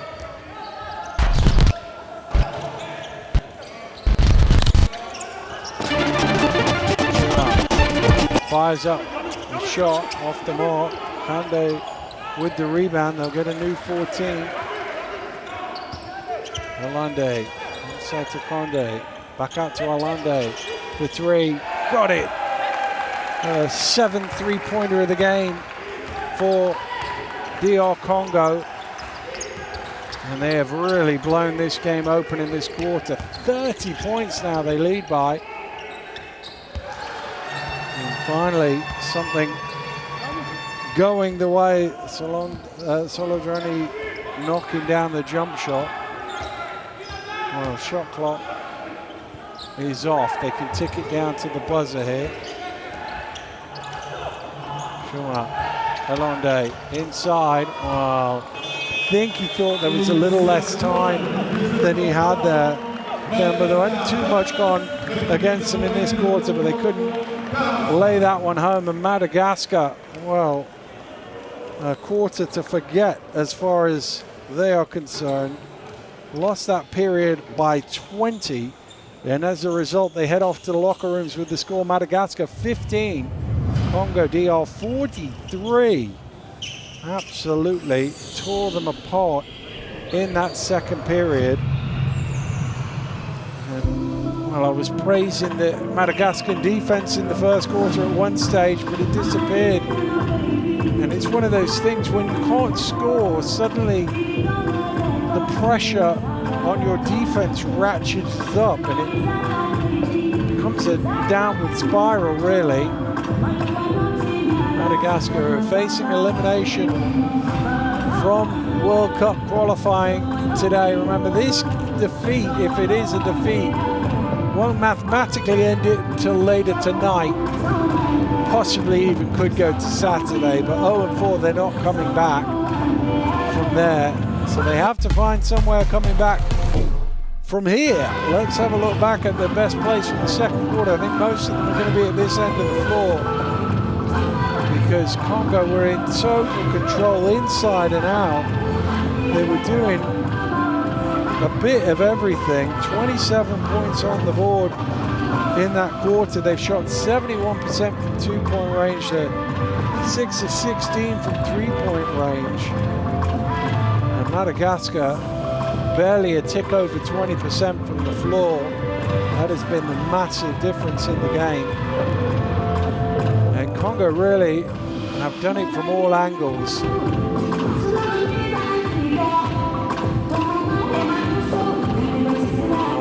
Speaker 1: Fires up a shot off the mark. Congo with the rebound. They'll get a new 14. Alande inside to Conde. Back out to Alande for 3. Got it. 7th three-pointer of the game for DR Congo. And they have really blown this game open in this quarter. 30 points now they lead by. And finally, something going the way. Solodrani knocking down the jump shot. Well, shot clock is off. They can tick it down to the buzzer here. Alonde inside. Wow. I think he thought there was a little less time than he had there. But there wasn't too much gone against them in this quarter, but they couldn't lay that one home. And Madagascar, well, a quarter to forget as far as they are concerned. Lost that period by 20. And as a result, they head off to the locker rooms with the score: Madagascar 15, Congo DR 43. Absolutely tore them apart in that second period. And, well, I was praising the Madagascar defense in the first quarter at one stage, but it disappeared. And it's one of those things, when you can't score, suddenly the pressure on your defense ratchets up and it becomes a downward spiral, really. Madagascar are facing elimination from World Cup qualifying today. Remember, this defeat, if it is a defeat, won't mathematically end it until later tonight. Possibly even could go to Saturday, but 0-4, they're not coming back from there. So they have to find somewhere coming back from here. Let's have a look back at the best place from the second quarter. I think most of them are going to be at this end of the floor, because Congo were in total control inside and out. They were doing a bit of everything. 27 points on the board in that quarter. They've shot 71% from two-point range. They're 6 of 16 from three-point range. And Madagascar barely a tick over 20% from the floor. That has been the massive difference in the game. And Congo really have done it from all angles.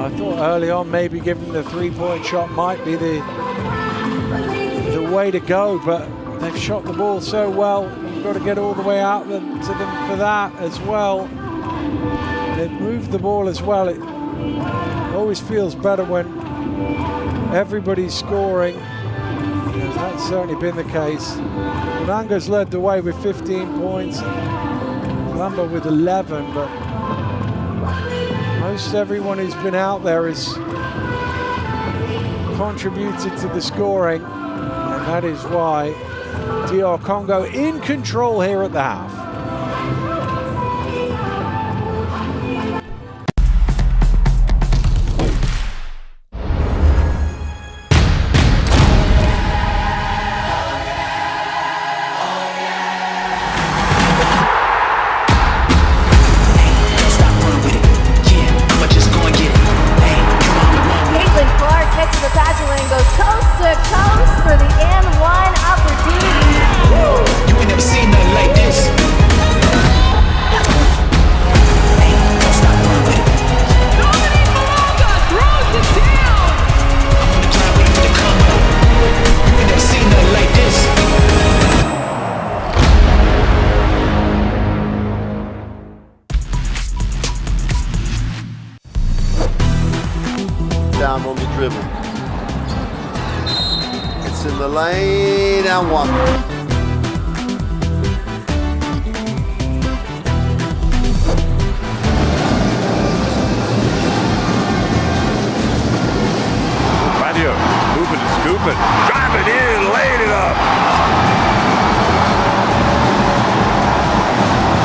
Speaker 1: I thought early on maybe giving the three-point shot might be the way to go, but they've shot the ball so well. You've got to get all the way out to them for that as well. They've moved the ball as well. It always feels better when everybody's scoring. And that's certainly been the case. Nanga's led the way with 15 points. Lamba with 11, but most everyone who's been out there has contributed to the scoring, and that is why DR Congo in control here at the half.
Speaker 5: Down on the dribble. in the lane and one.
Speaker 6: Moving and scooping, driving in, laying it up.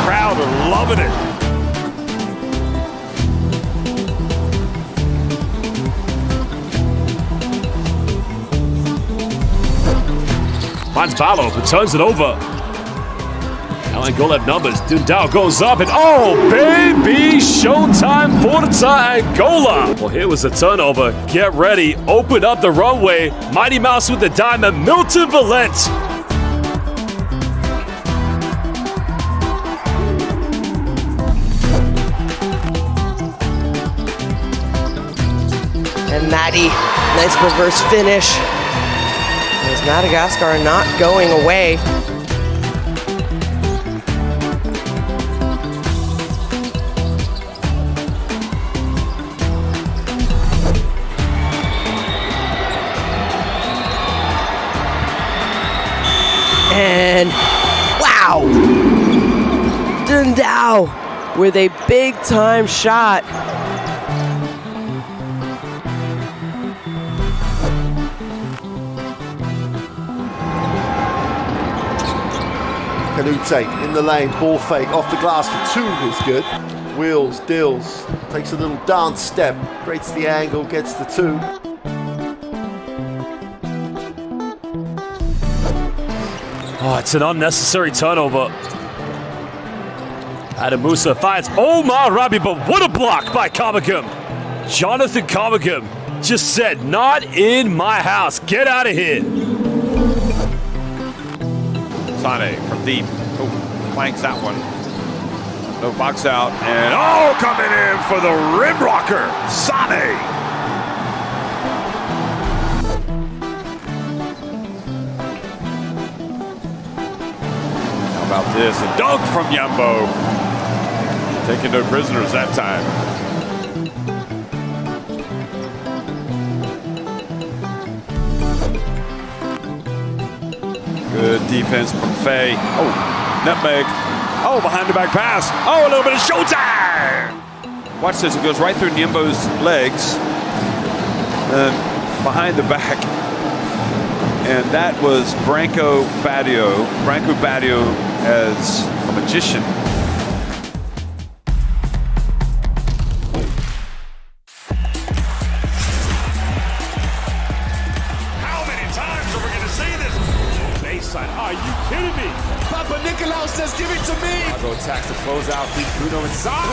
Speaker 6: Crowd are loving it. Manzalo turns it over. Alan Goleb numbers. Dundao goes up and oh, baby! Showtime for Angola. Well, here was the turnover. Get ready. Open up the runway. Mighty Mouse with the diamond. Milton Valent.
Speaker 7: And Maddie, nice reverse finish. As Madagascar are not going away. And wow! Dundao with a big time shot.
Speaker 5: Kanute in the lane, ball fake, off the glass for two is good. Wheels, Dills, takes a little dance step, creates the angle, gets the two.
Speaker 6: Oh, it's an unnecessary turnover. Adam Musa finds Omar Rabi, but what a block by Kamagum. Jonathan Kamagum just said, not in my house. Get out of here.
Speaker 8: Sane from deep. Oh, clanks that one. No box out. And oh, coming in for the rim rocker. Sane. How about this? A dunk from Yambo. Taking no prisoners that time. Good defense from Faye. Oh, nutmeg. Oh, behind the back pass. Oh, a little bit of showtime. Watch this. It goes right through Nyembo's legs. And behind the back. And that was Branco Badio. Branco Badio as a magician.
Speaker 6: Are you kidding me?
Speaker 9: Papa Nicolau says, give it to me.
Speaker 10: Chicago attacks the closeout. Deep Bruno inside.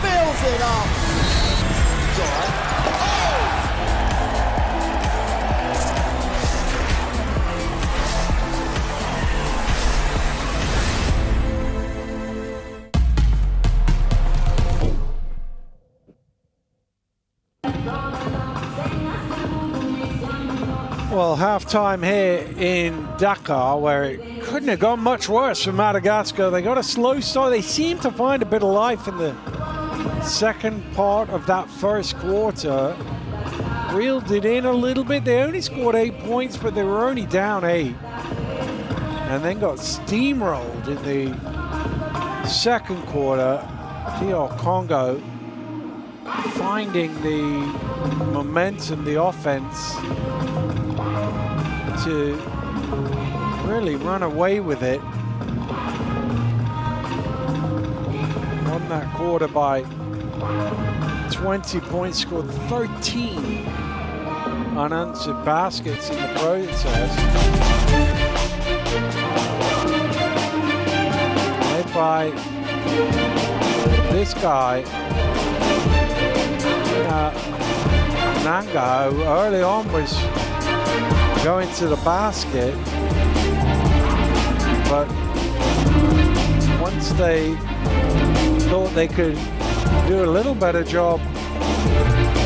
Speaker 9: Fills it up.
Speaker 1: Well, halftime here in Dakar, where it couldn't have gone much worse for Madagascar. They got a slow start. They seemed to find a bit of life in the second part of that first quarter. Reeled it in a little bit. They only scored 8 points, but they were only down 8. And then got steamrolled in the second quarter. DR Congo finding the momentum, the offense, to really run away with it. Won that quarter by 20 points, scored 13 unanswered baskets in the process. Led by this guy, Nanga, who early on was going to the basket, but once they thought they could do a little better job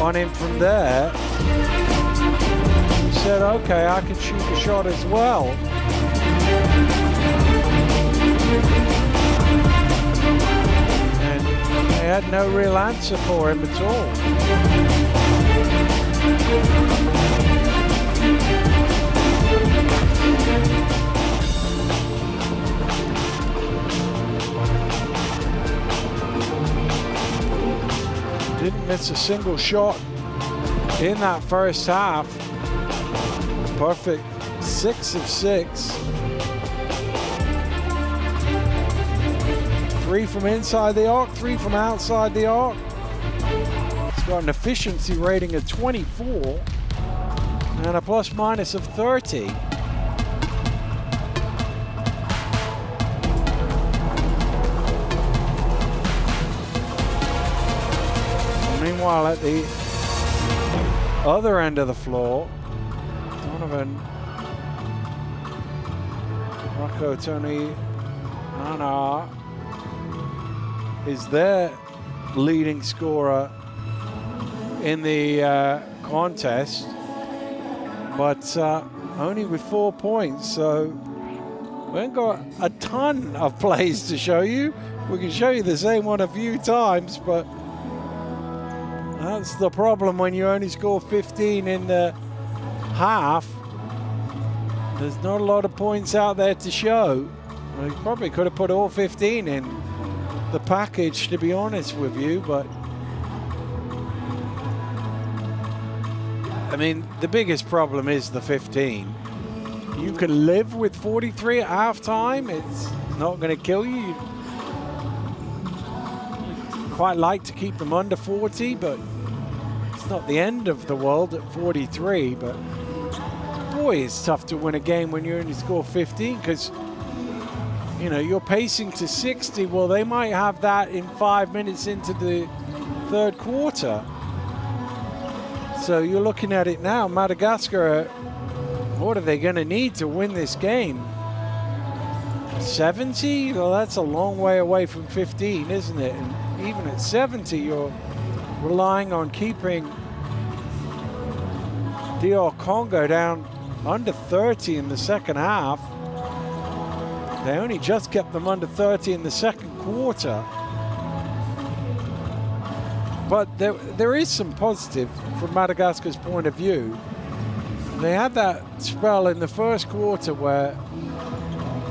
Speaker 1: on him from there, he said, okay, I can shoot the shot as well. And they had no real answer for him at all. Didn't miss a single shot in that first half. Perfect 6 of 6. 3 from inside the arc, 3 from outside the arc. It's got an efficiency rating of 24 and a plus minus of 30. Meanwhile, at the other end of the floor, Donovan Rocco Tony Nana is their leading scorer in the contest, but only with 4 points. So we haven't got a ton of plays to show you. We can show you the same one a few times, but that's the problem when you only score 15 in the half. There's not a lot of points out there to show. Well, you probably could have put all 15 in the package, to be honest with you, but I mean, the biggest problem is the 15. You can live with 43 at halftime. It's not going to kill you. Quite like to keep them under 40, but it's not the end of the world at 43. But boy, it's tough to win a game when you only score 15, because you know you're pacing to 60. Well, they might have that in 5 minutes into the third quarter. So you're looking at it now, Madagascar, what are they going to need to win this game? 70? Well, that's a long way away from 15, isn't it? And even at 70, you're relying on keeping DR Congo down under 30 in the second half. They only just kept them under 30 in the second quarter. But there is some positive from Madagascar's point of view. They had that spell in the first quarter where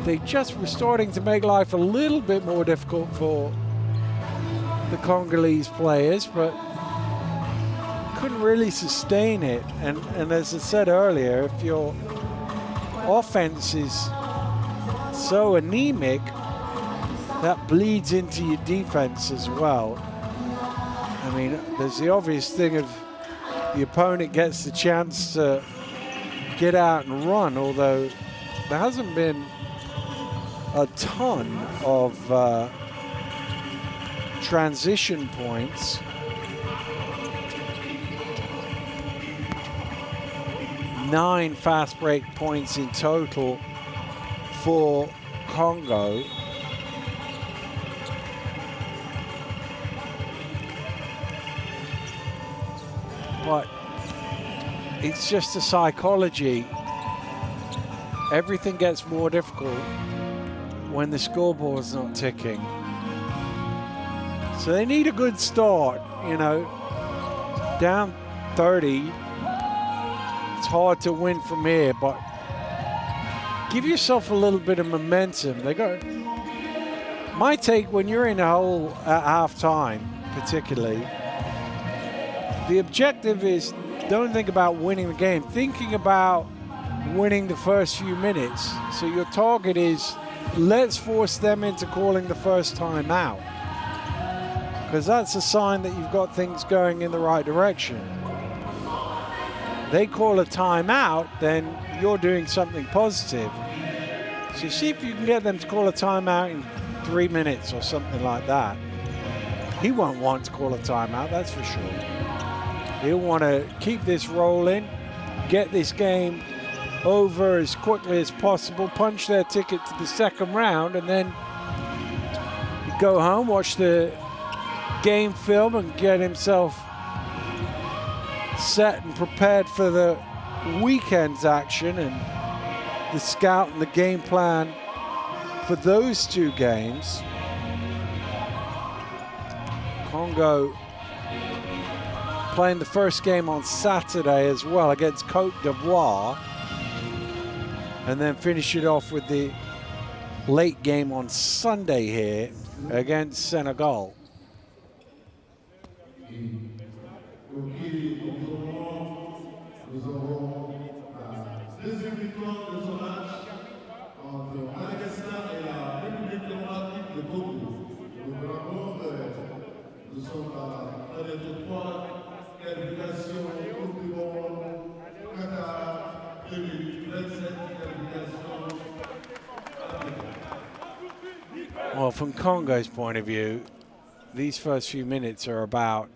Speaker 1: they just were starting to make life a little bit more difficult for the Congolese players, but couldn't really sustain it. And as I said earlier, if your offense is so anemic, that bleeds into your defense as well. I mean, there's the obvious thing of the opponent gets the chance to get out and run, although there hasn't been a ton of transition points. Nine fast break points in total for Congo. But it's just a psychology. Everything gets more difficult when the scoreboard's not ticking. So they need a good start, you know. Down 30, it's hard to win from here, but give yourself a little bit of momentum. They got, my take, when you're in a hole at halftime, particularly, the objective is don't think about winning the game, thinking about winning the first few minutes. So your target is, let's force them into calling the first time out, because that's a sign that you've got things going in the right direction. They call a timeout, then you're doing something positive. So see if you can get them to call a timeout in 3 minutes or something like that. He won't want to call a timeout, that's for sure. He'll want to keep this rolling, get this game over as quickly as possible, punch their ticket to the second round, and then go home, watch the game film, and get himself set and prepared for the weekend's action and the scout and the game plan for those two games. playing the first game on Saturday as well against Côte d'Ivoire, and then finish it off with the late game on Sunday here against Senegal.
Speaker 4: Nous avons la deuxième victoire de ce match entre Madagascar et la République démocratique de Congo. Nous rappelons que nous sommes à la planète 3, qualification Coupe du Monde, Qatar 2027, qualification.
Speaker 1: Well, from Congo's point of view, these first few minutes are about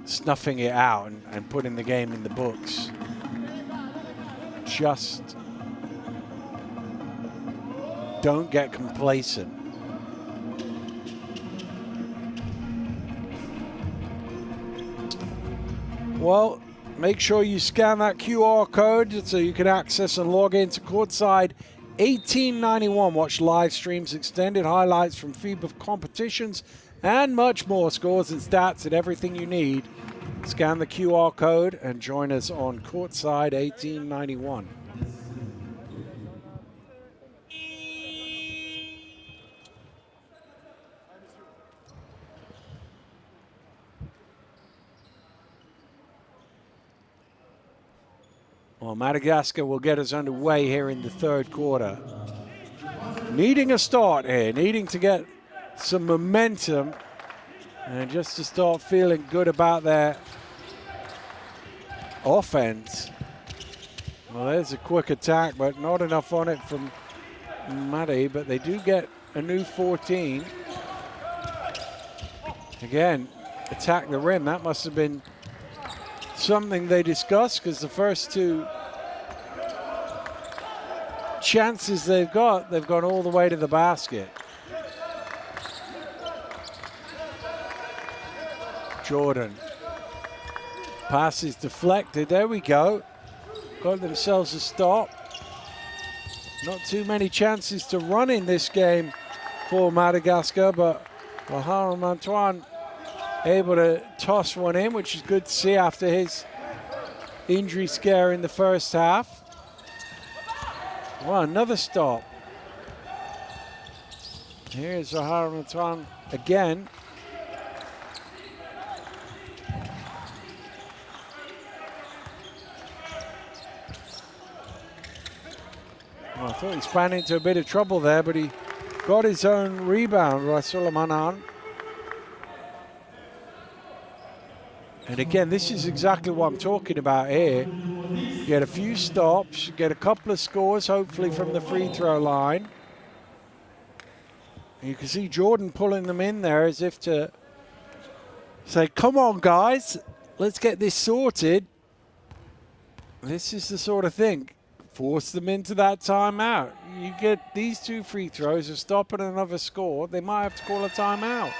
Speaker 1: snuffing it out and putting the game in the books. Just don't get complacent. Well, make sure you scan that QR code so you can access and log into Courtside 1891. Watch live streams, extended highlights from FIBA competitions, and much more. Scores and stats and everything you need. Scan the QR code and join us on Courtside 1891. Well, Madagascar will get us underway here in the third quarter. Needing a start here, needing to get some momentum and just to start feeling good about their offense. Well, there's a quick attack, but not enough on it from Madi, but they do get a new 14. Again, attack the rim. That must have been something they discussed, because the first two chances they've gone all the way to the basket. Jordan. Pass is deflected. There we go. Got themselves a stop. Not too many chances to run in this game for Madagascar, but Haram Antoine able to toss one in, which is good to see after his injury scare in the first half. Well, another stop. Here's Haram Antoine again. Well, I thought he ran into a bit of trouble there, but he got his own rebound, Rasul Manan. And again, this is exactly what I'm talking about here. Get a few stops, get a couple of scores, hopefully from the free throw line. And you can see Jordan pulling them in there as if to say, come on, guys, let's get this sorted. This is the sort of thing. Force them into that timeout. You get these two free throws, a stop and another score, they might have to call a timeout.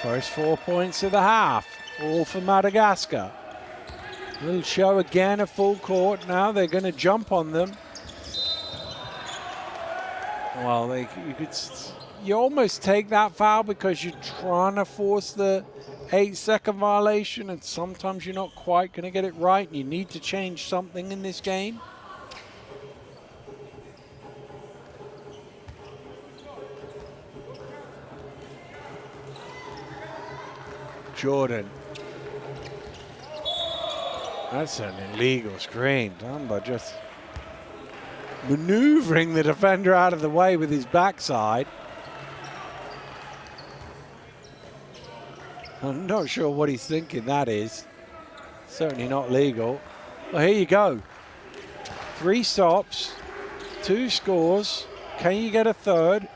Speaker 1: First 4 points of the half, all for Madagascar. Little show again of full court. Now they're going to jump on them. Well, you almost take that foul because you're trying to force the 8-second violation, and sometimes you're not quite going to get it right, and you need to change something in this game. Jordan. That's an illegal screen done by just maneuvering the defender out of the way with his backside. I'm not sure what he's thinking that is. Certainly not legal. Well, here you go. 3 stops, 2 scores. Can you get a third?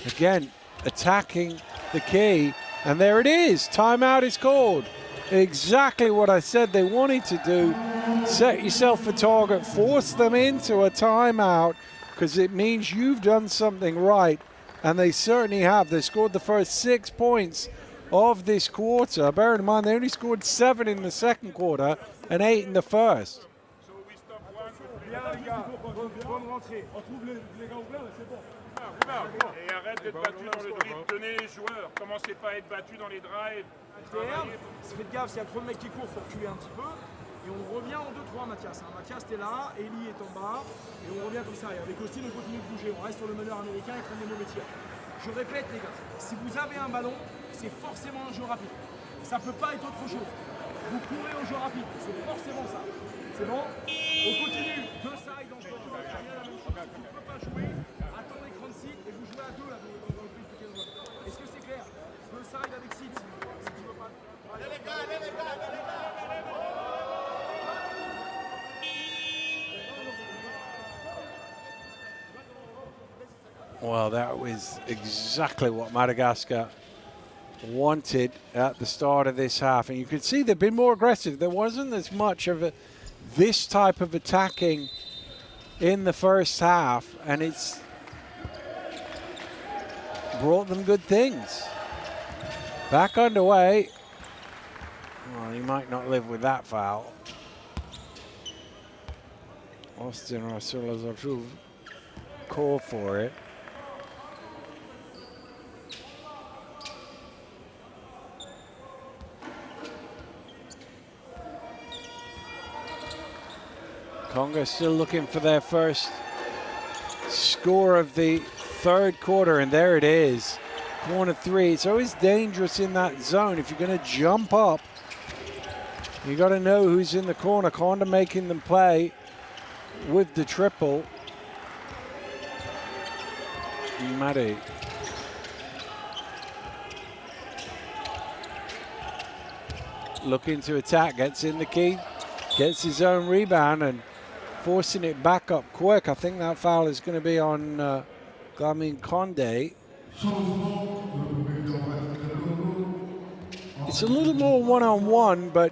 Speaker 1: Again, attacking the key, and there it is. Timeout is called. Exactly what I said they wanted to do. Set yourself a target, force them into a timeout, because it means you've done something right, and they certainly have. They scored the first 6 points of this quarter. Bear in mind, they only scored 7 in the second quarter and 8 in the first.
Speaker 3: Et arrête d'être battu dans le dribble, tenez les joueurs, commencez pas à être battu dans les drives.
Speaker 2: Faites gaffe, s'il y a trop de mecs qui courent, faut reculer un petit peu. Et on revient en 2-3, Mathias. Mathias, t'es là, Eli est en bas, et on revient comme ça. Et avec Austin, on continue de bouger. On reste sur le meneur américain et prend des mauvais tirs. Je répète, les gars, si vous avez un ballon, c'est forcément un jeu rapide. Ça peut pas être autre chose. Vous courez au jeu rapide, c'est forcément ça. C'est bon? On continue. Deux sides entre deux. Tu ne peux pas jouer. Attends l'écran de site et vous jouez à deux là, dans le plus pick and roll. Est-ce que c'est clair? Deux sides avec site. Si tu veux pas. Allez les gars, allez les gars, allez les gars.
Speaker 1: Well, that was exactly what Madagascar wanted at the start of this half. And you could see they've been more aggressive. There wasn't as much of this type of attacking in the first half, and it's brought them good things. Back underway. Well, you might not live with that foul. Austin Rasulazarov called for it. Congo still looking for their first score of the third quarter, and there it is. Corner three. It's always dangerous in that zone. If you're going to jump up, you got to know who's in the corner. Congo making them play with the triple. Madi. Looking to attack, gets in the key, gets his own rebound and forcing it back up quick. I think that foul is going to be on Gamin Conde. It's a little more one-on-one, but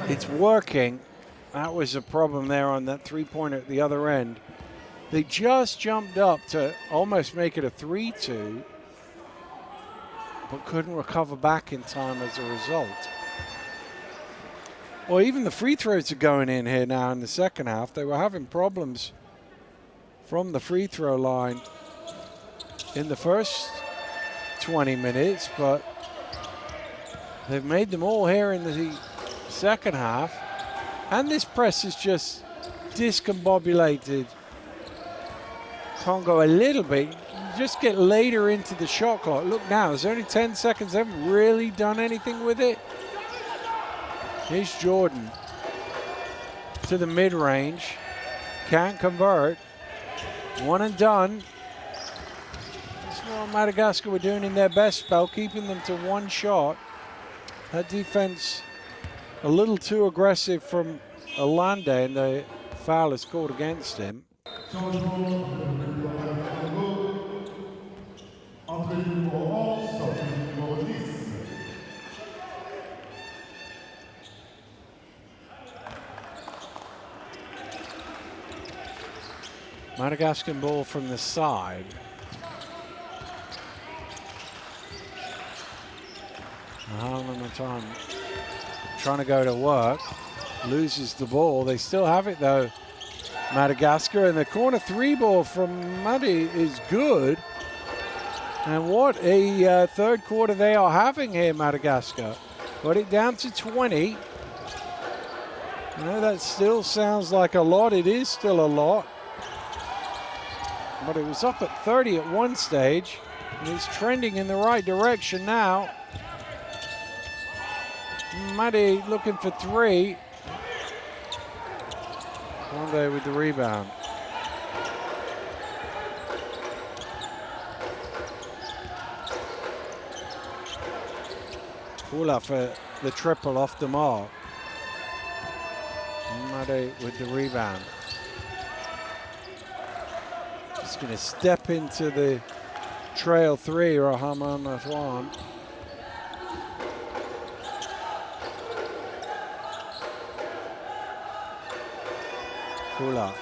Speaker 1: it's working. That was a problem there on that three-pointer at the other end. They just jumped up to almost make it a 3-2, but couldn't recover back in time as a result. Well, even the free throws are going in here now in the second half. They were having problems from the free throw line in the first 20 minutes, but they've made them all here in the second half. And this press is just discombobulated Congo a little bit. You just get later into the shot clock. Look now, there's only 10 seconds. They haven't really done anything with it. Here's Jordan to the mid-range. Can't convert. One and done. That's what Madagascar were doing in their best spell, keeping them to one shot. That defense a little too aggressive from Alande, and the foul is called against him. Madagascar ball from the side. Trying to go to work, loses the ball. They still have it though, Madagascar, and the corner three ball from Madi is good. And what a third quarter they are having here, Madagascar. Got it down to 20. I know that still sounds like a lot. It is still a lot. But it was up at 30 at one stage, and it's trending in the right direction now. Madi looking for three. Conde with the rebound. Pula for the triple off the mark. Madi with the rebound. Just going to step into the trail three, Rahman Mathwan. Pula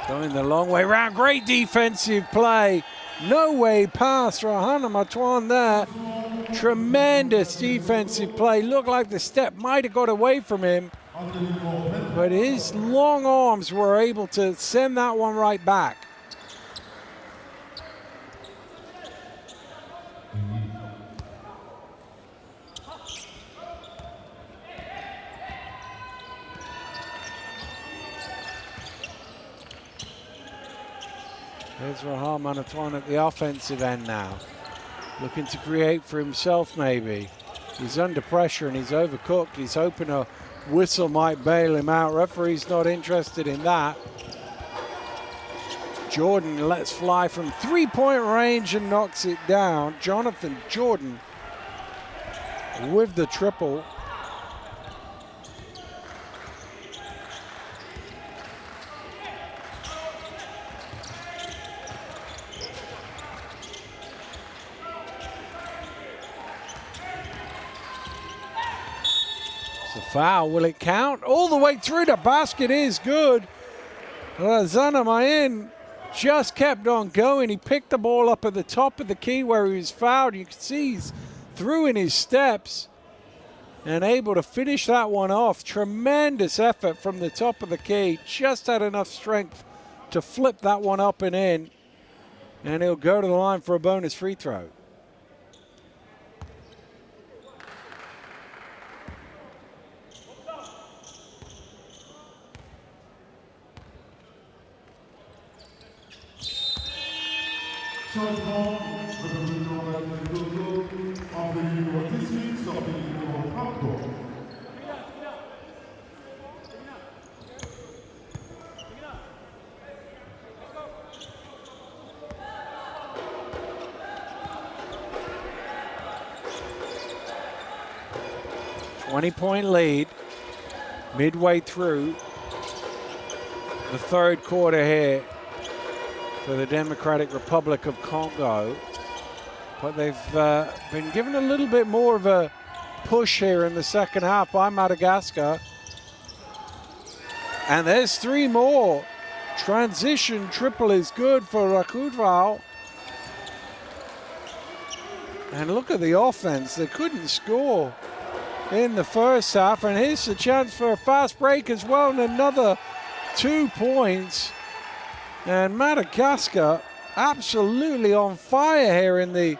Speaker 1: Going the long way round. Great defensive play. No way past Rahana Matwan there. Tremendous defensive play. Looked like the step might have got away from him, but his long arms were able to send that one right back. There's Raham Manatwan at the offensive end now. Looking to create for himself maybe. He's under pressure and he's overcooked. He's hoping a whistle might bail him out. Referee's not interested in that. Jordan lets fly from three-point range and knocks it down. Jonathan Jordan with the triple. Foul, will it count? All the way through the basket is good. Zanamayan just kept on going. He picked the ball up at the top of the key where he was fouled. You can see he's through in his steps and able to finish that one off. Tremendous effort from the top of the key. Just had enough strength to flip that one up and in. And he'll go to the line for a bonus free throw.
Speaker 4: Changement, en le numéro 18 sur le numéro 33.
Speaker 1: Point lead midway through the third quarter here for the Democratic Republic of Congo, but they've been given a little bit more of a push here in the second half by Madagascar. And there's three more. Transition triple is good for Rakudval. And look at the offense. They couldn't score in the first half, and here's a chance for a fast break as well, and another 2 points. And Madagascar absolutely on fire here in the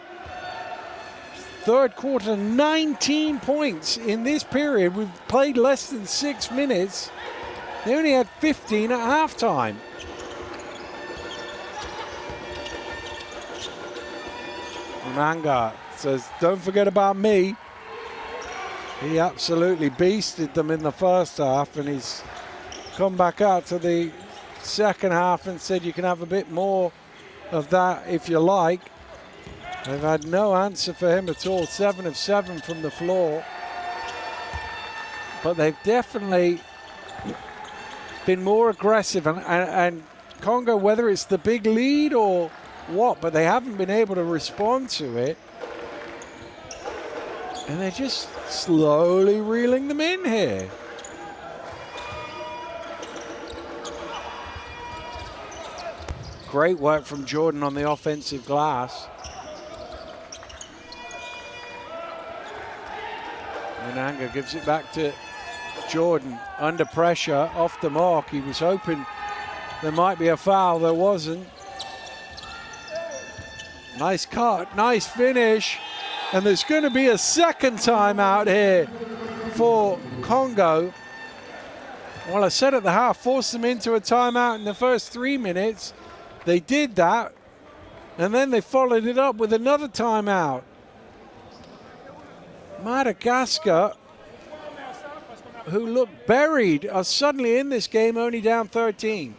Speaker 1: third quarter. 19 points in this period. We've played less than 6 minutes. They only had 15 at halftime. Manga says, don't forget about me. He absolutely beasted them in the first half, and he's come back out to the second half and said you can have a bit more of that if you like. They've had no answer for him at all. 7 of 7 from the floor. But they've definitely been more aggressive, and Congo, whether it's the big lead or what, but they haven't been able to respond to it. And they're just slowly reeling them in here. Great work from Jordan on the offensive glass. Mananga gives it back to Jordan under pressure, off the mark. He was hoping there might be a foul, there wasn't. Nice cut, nice finish. And there's going to be a second timeout here for Congo. Well, I said at the half, forced them into a timeout in the first 3 minutes. They did that, and then they followed it up with another timeout. Madagascar, who looked buried, are suddenly in this game only down 13.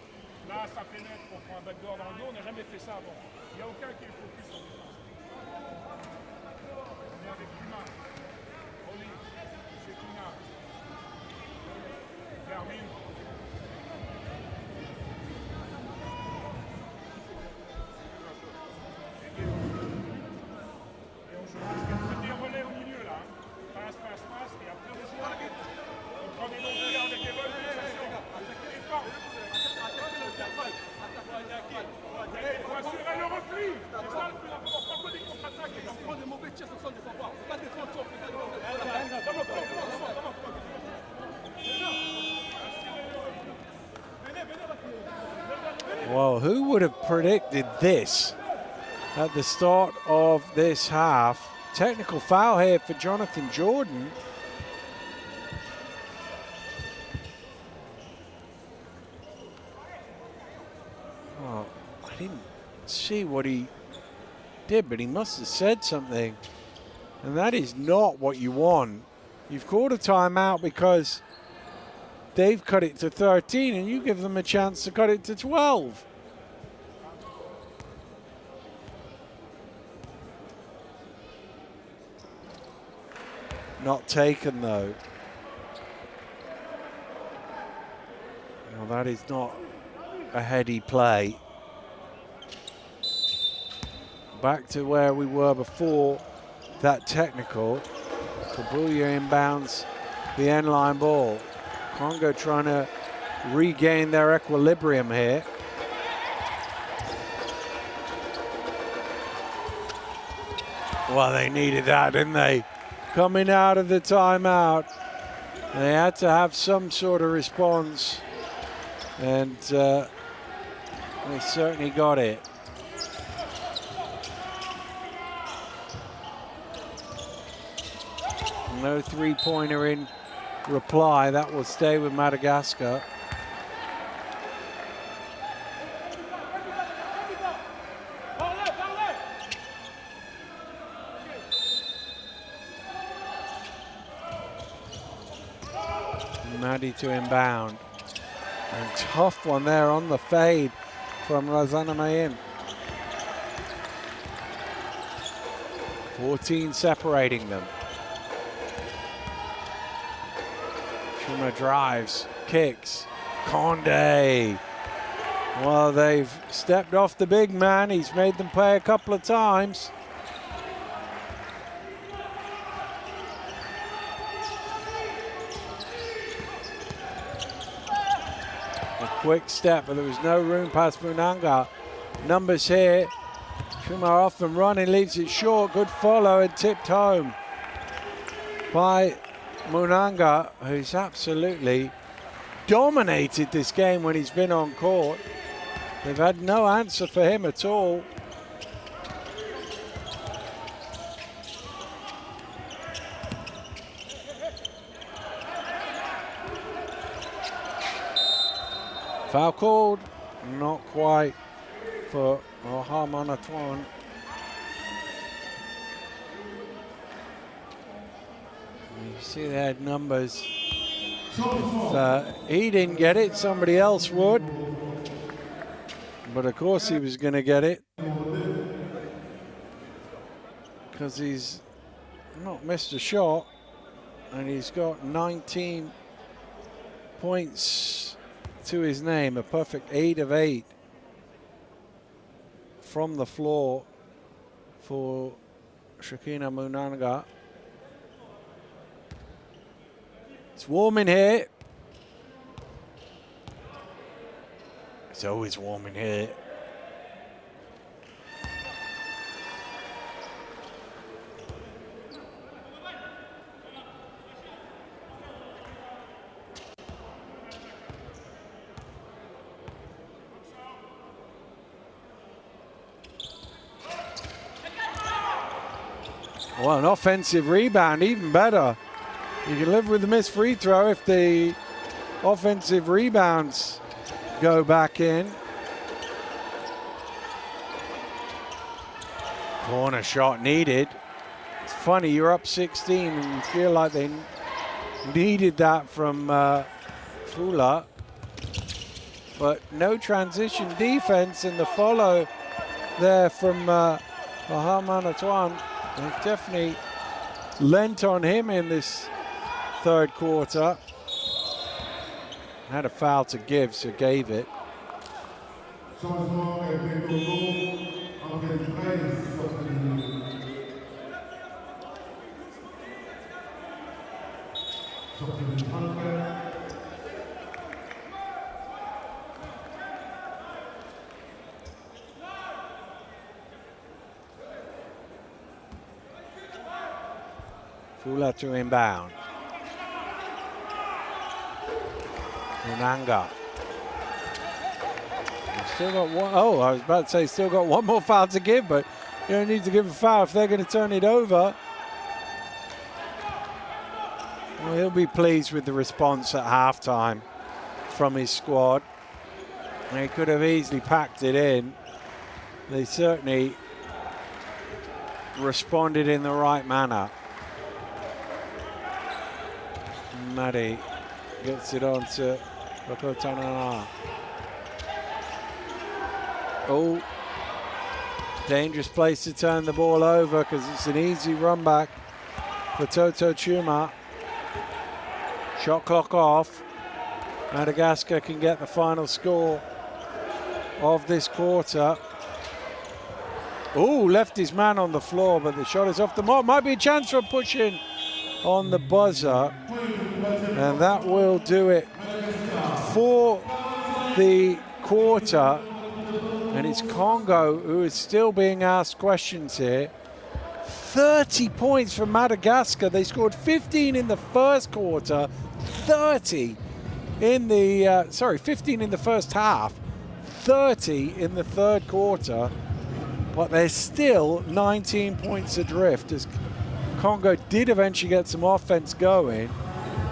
Speaker 1: Well, who would have predicted this at the start of this half? Technical foul here for Jonathan Jordan. Oh, I didn't see what he did, but he must have said something. And that is not what you want. You've called a timeout because they've cut it to 13 and you give them a chance to cut it to 12. Not taken though. Well, that is not a heady play. Back to where we were before that technical. Kabuya inbounds the end line ball. Congo trying to regain their equilibrium here. Well, they needed that, didn't they? Coming out of the timeout, they had to have some sort of response, and they certainly got it. No three-pointer in reply. That will stay with Madagascar. Maddie to inbound. And tough one there on the fade from Razana Mayin. 14 separating them. Shuma drives, kicks, Conde. Well, they've stepped off the big man. He's made them play a couple of times. A quick step, but there was no room past Munanga. Numbers here. Shuma off and running, leaves it short. Good follow and tipped home by Munanga, who's absolutely dominated this game when he's been on court. They've had no answer for him at all. Foul called, not quite for Harmonatwan. You see they had numbers. If he didn't get it, somebody else would. But of course he was going to get it, because he's not missed a shot, and he's got 19 points to his name, a perfect 8 of 8 from the floor for Shakina Munanga. It's warm in here. It's always warm in here. Well, an offensive rebound, even better. You can live with the missed free throw if the offensive rebounds go back in. Corner shot needed. It's funny, you're up 16 and you feel like they needed that from Fula. But no transition defense, and the follow there from Mahamanatuan. They've definitely lent on him in this third quarter. Had a foul to give, so gave it. Fula to inbound. Munanga. Still got one. Oh, I was about to say still got one more foul to give, but you don't need to give a foul if they're going to turn it over. Well, he'll be pleased with the response at halftime from his squad. They could have easily packed it in. They certainly responded in the right manner. Maddie gets it on to Rokotanana. Oh, dangerous place to turn the ball over because it's an easy run back for Toto Chuma. Shot clock off. Madagascar can get the final score of this quarter. Oh, left his man on the floor, but the shot is off the mark. Might be a chance for a push in on the buzzer. And that will do it for the quarter. And it's Congo who is still being asked questions here. 30 points for Madagascar. They scored 15 in the first quarter, 30 in the, 15 in the first half, 30 in the third quarter. But they're still 19 points adrift as Congo did eventually get some offense going.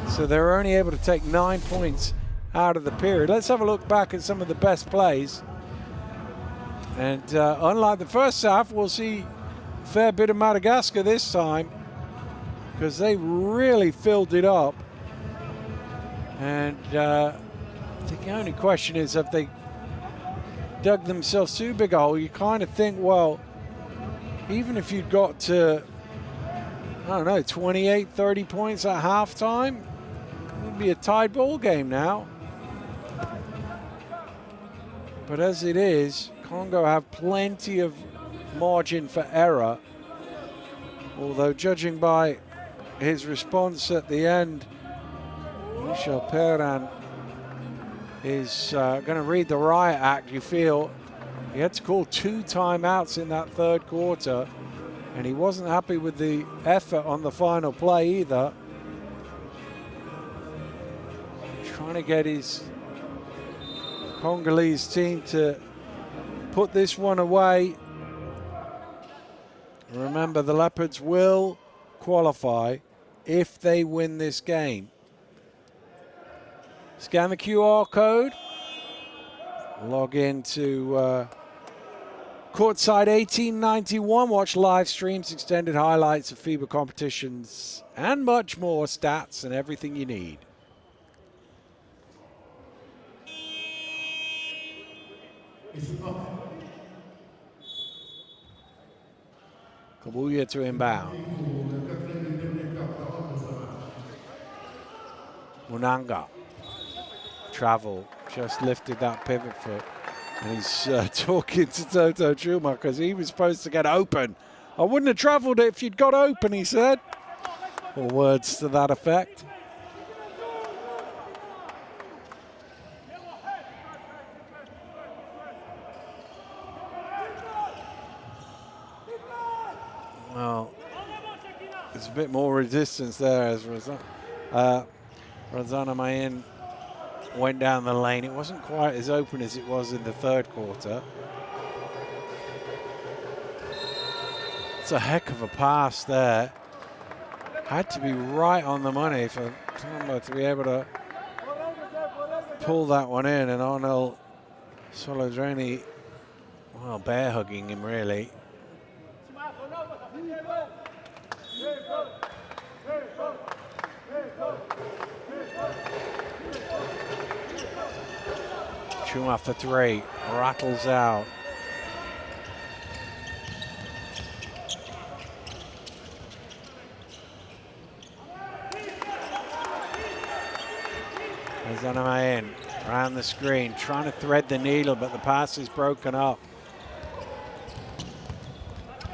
Speaker 1: So they're only able to take 9 points out of the period. Let's have a look back at some of the best plays. And unlike the first half, we'll see a fair bit of Madagascar this time because they really filled it up. And I think the only question is, have they dug themselves too big a hole? You kind of think, well, even if you'd got to, I don't know, 28, 30 points at halftime, it'd be a tied ball game now. But as it is, Congo have plenty of margin for error. Although judging by his response at the end, Michel Perrin is going to read the riot act. You feel he had to call 2 timeouts in that third quarter, and he wasn't happy with the effort on the final play either. Trying to get his Congolese team to put this one away. Remember, the Leopards will qualify if they win this game. Scan the QR code. Log into Courtside 1891. Watch live streams, extended highlights of FIBA competitions, and much more, stats and everything you need. Kabuya to inbound. Munanga. Travel. Just lifted that pivot foot. And he's talking to Toto Chuma because he was supposed to get open. I wouldn't have traveled it if you'd got open, he said. Or words to that effect. Well, there's a bit more resistance there as Razana Mayen went down the lane. It wasn't quite as open as it was in the third quarter. It's a heck of a pass there. Had to be right on the money for Tomba to be able to pull that one in, and Arnold Solodreni, well, bear hugging him really. Chuma for 3, rattles out. There's Anamayan around the screen, trying to thread the needle, but the pass is broken up.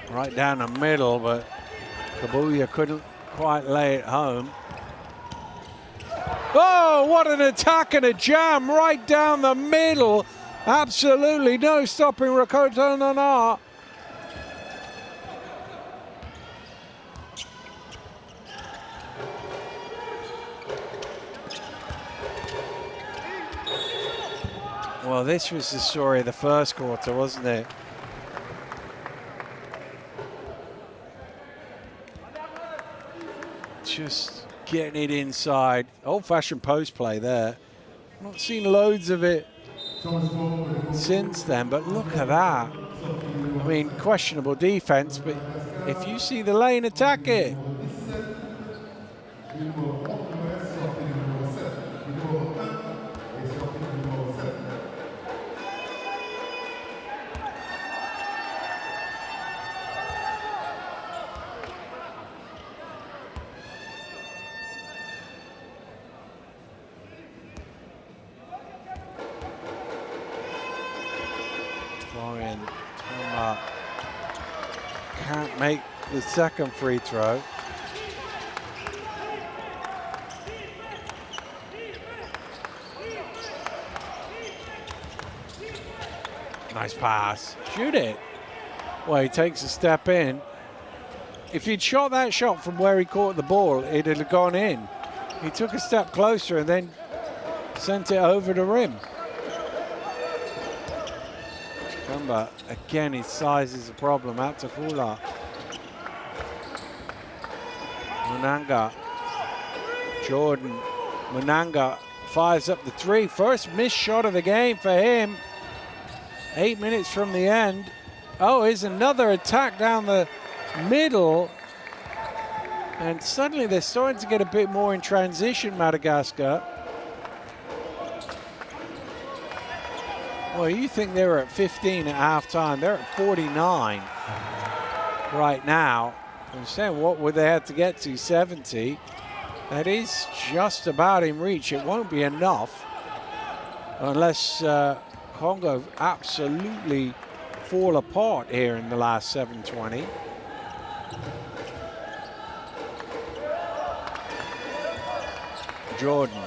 Speaker 1: Right down the middle, but Kabuya couldn't quite lay it home. Oh, what an attack and a jam right down the middle. Absolutely no stopping Rakoto Nana. Well, this was the story of the first quarter, wasn't it? Just getting it inside. Old-fashioned post play there. Not seen loads of it since then, but look at that. I mean, questionable defense, but if you see the lane, attack it. Can't make the second free throw. Nice pass. Shoot it. Well, he takes a step in. If he'd shot that shot from where he caught the ball, it'd have gone in. He took a step closer and then sent it over the rim. Remember, again, his size is a problem. Out to Fula. Munanga. Jordan. Munanga fires up the three. First missed shot of the game for him. 8 minutes from the end. Oh, here's another attack down the middle. And suddenly they're starting to get a bit more in transition, Madagascar. Well, you think they were at 15 at halftime. They're at 49 right now. I'm saying, what would they have to get to? 70. That is just about in reach. It won't be enough unless Congo absolutely fall apart here in the last 7:20. Jordan.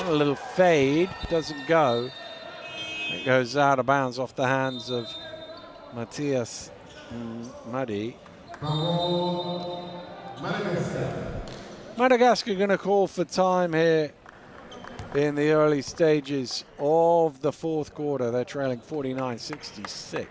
Speaker 1: A little fade, doesn't go. It goes out of bounds off the hands of Matthias Muddy. Madagascar going to call for time here in the early stages of the fourth quarter. They're trailing 49-66.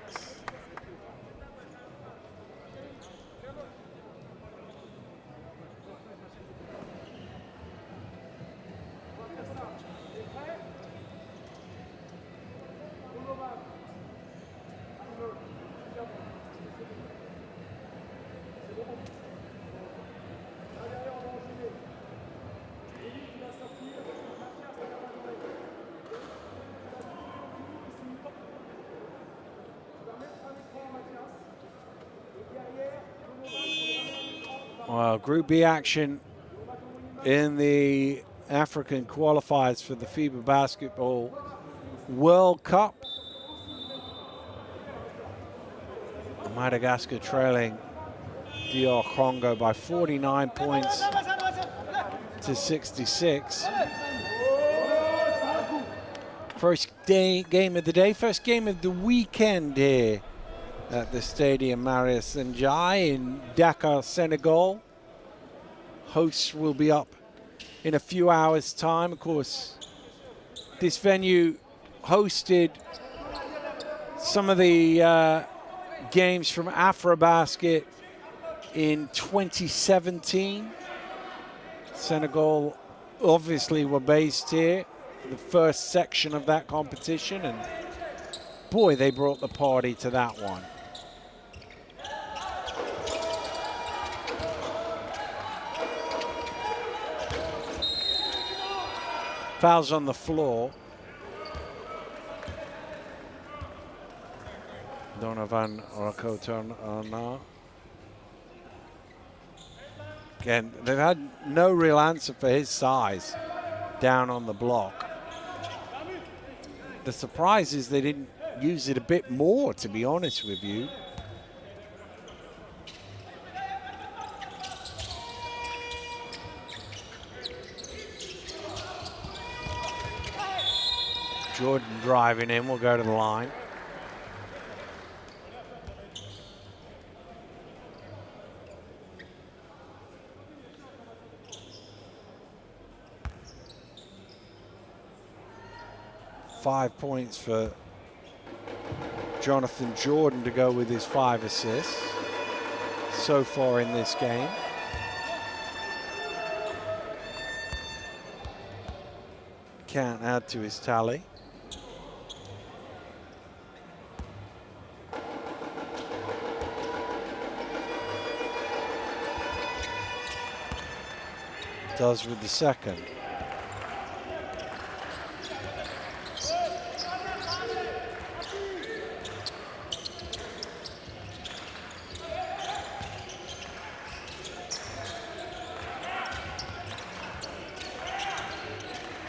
Speaker 1: Well, Group B action in the African qualifiers for the FIBA Basketball World Cup. Madagascar trailing DR Congo by 49 points to 66. First game of the day, first game of the weekend here at the Stadium Marius Njai in Dakar, Senegal. Hosts will be up in a few hours' time. Of course, this venue hosted some of the games from AfroBasket in 2017. Senegal obviously were based here for the first section of that competition, and boy, they brought the party to that one. Fouls on the floor. Donovan Rakotona. Again, they've had no real answer for his size down on the block. The surprise is they didn't use it a bit more, to be honest with you. Jordan driving in, will go to the line. 5 points for Jonathan Jordan to go with his 5 assists so far in this game. Can't add to his tally. Does with the second.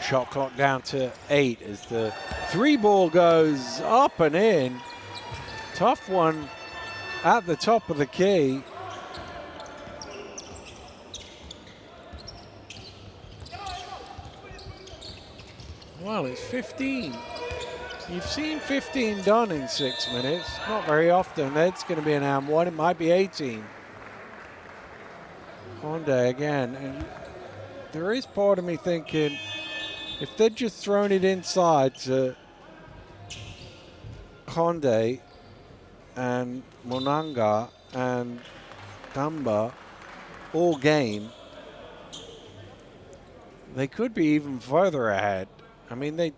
Speaker 1: Shot clock down to 8 as the 3 ball goes up and in. Tough one at the top of the key. Well, it's 15. You've seen 15 done in 6 minutes. Not very often. That's going to be an and one. It might be 18. Conde again. And there is part of me thinking, if they'd just thrown it inside to Conde and Monanga and Damba all game, they could be even further ahead. I mean, they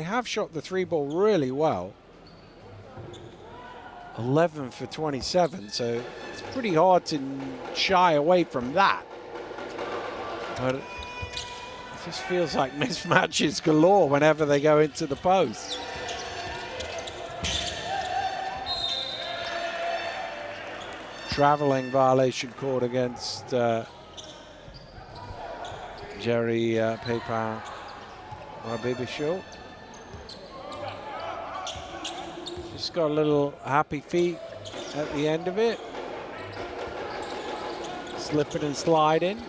Speaker 1: have shot the 3 ball really well. 11 for 27, so it's pretty hard to shy away from that. But it just feels like mismatches galore whenever they go into the post. Traveling violation called against Jerry Pepin. Our baby show. Just got a little happy feet at the end of it. Slipping and sliding.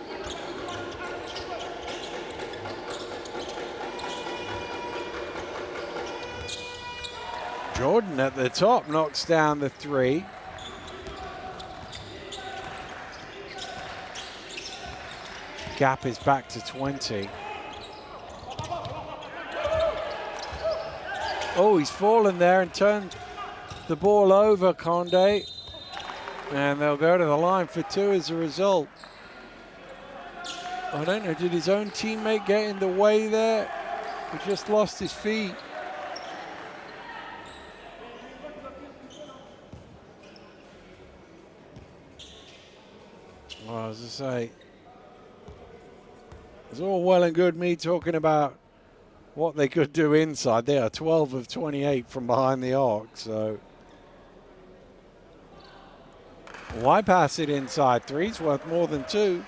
Speaker 1: Jordan at the top knocks down the 3. Gap is back to 20. Oh, he's fallen there and turned the ball over, Conde. And they'll go to the line for 2 as a result. I don't know, did his own teammate get in the way there? He just lost his feet. Well, as I say, it's all well and good me talking about what they could do inside. They are 12 of 28 from behind the arc, so why pass it inside? 3's worth more than 2.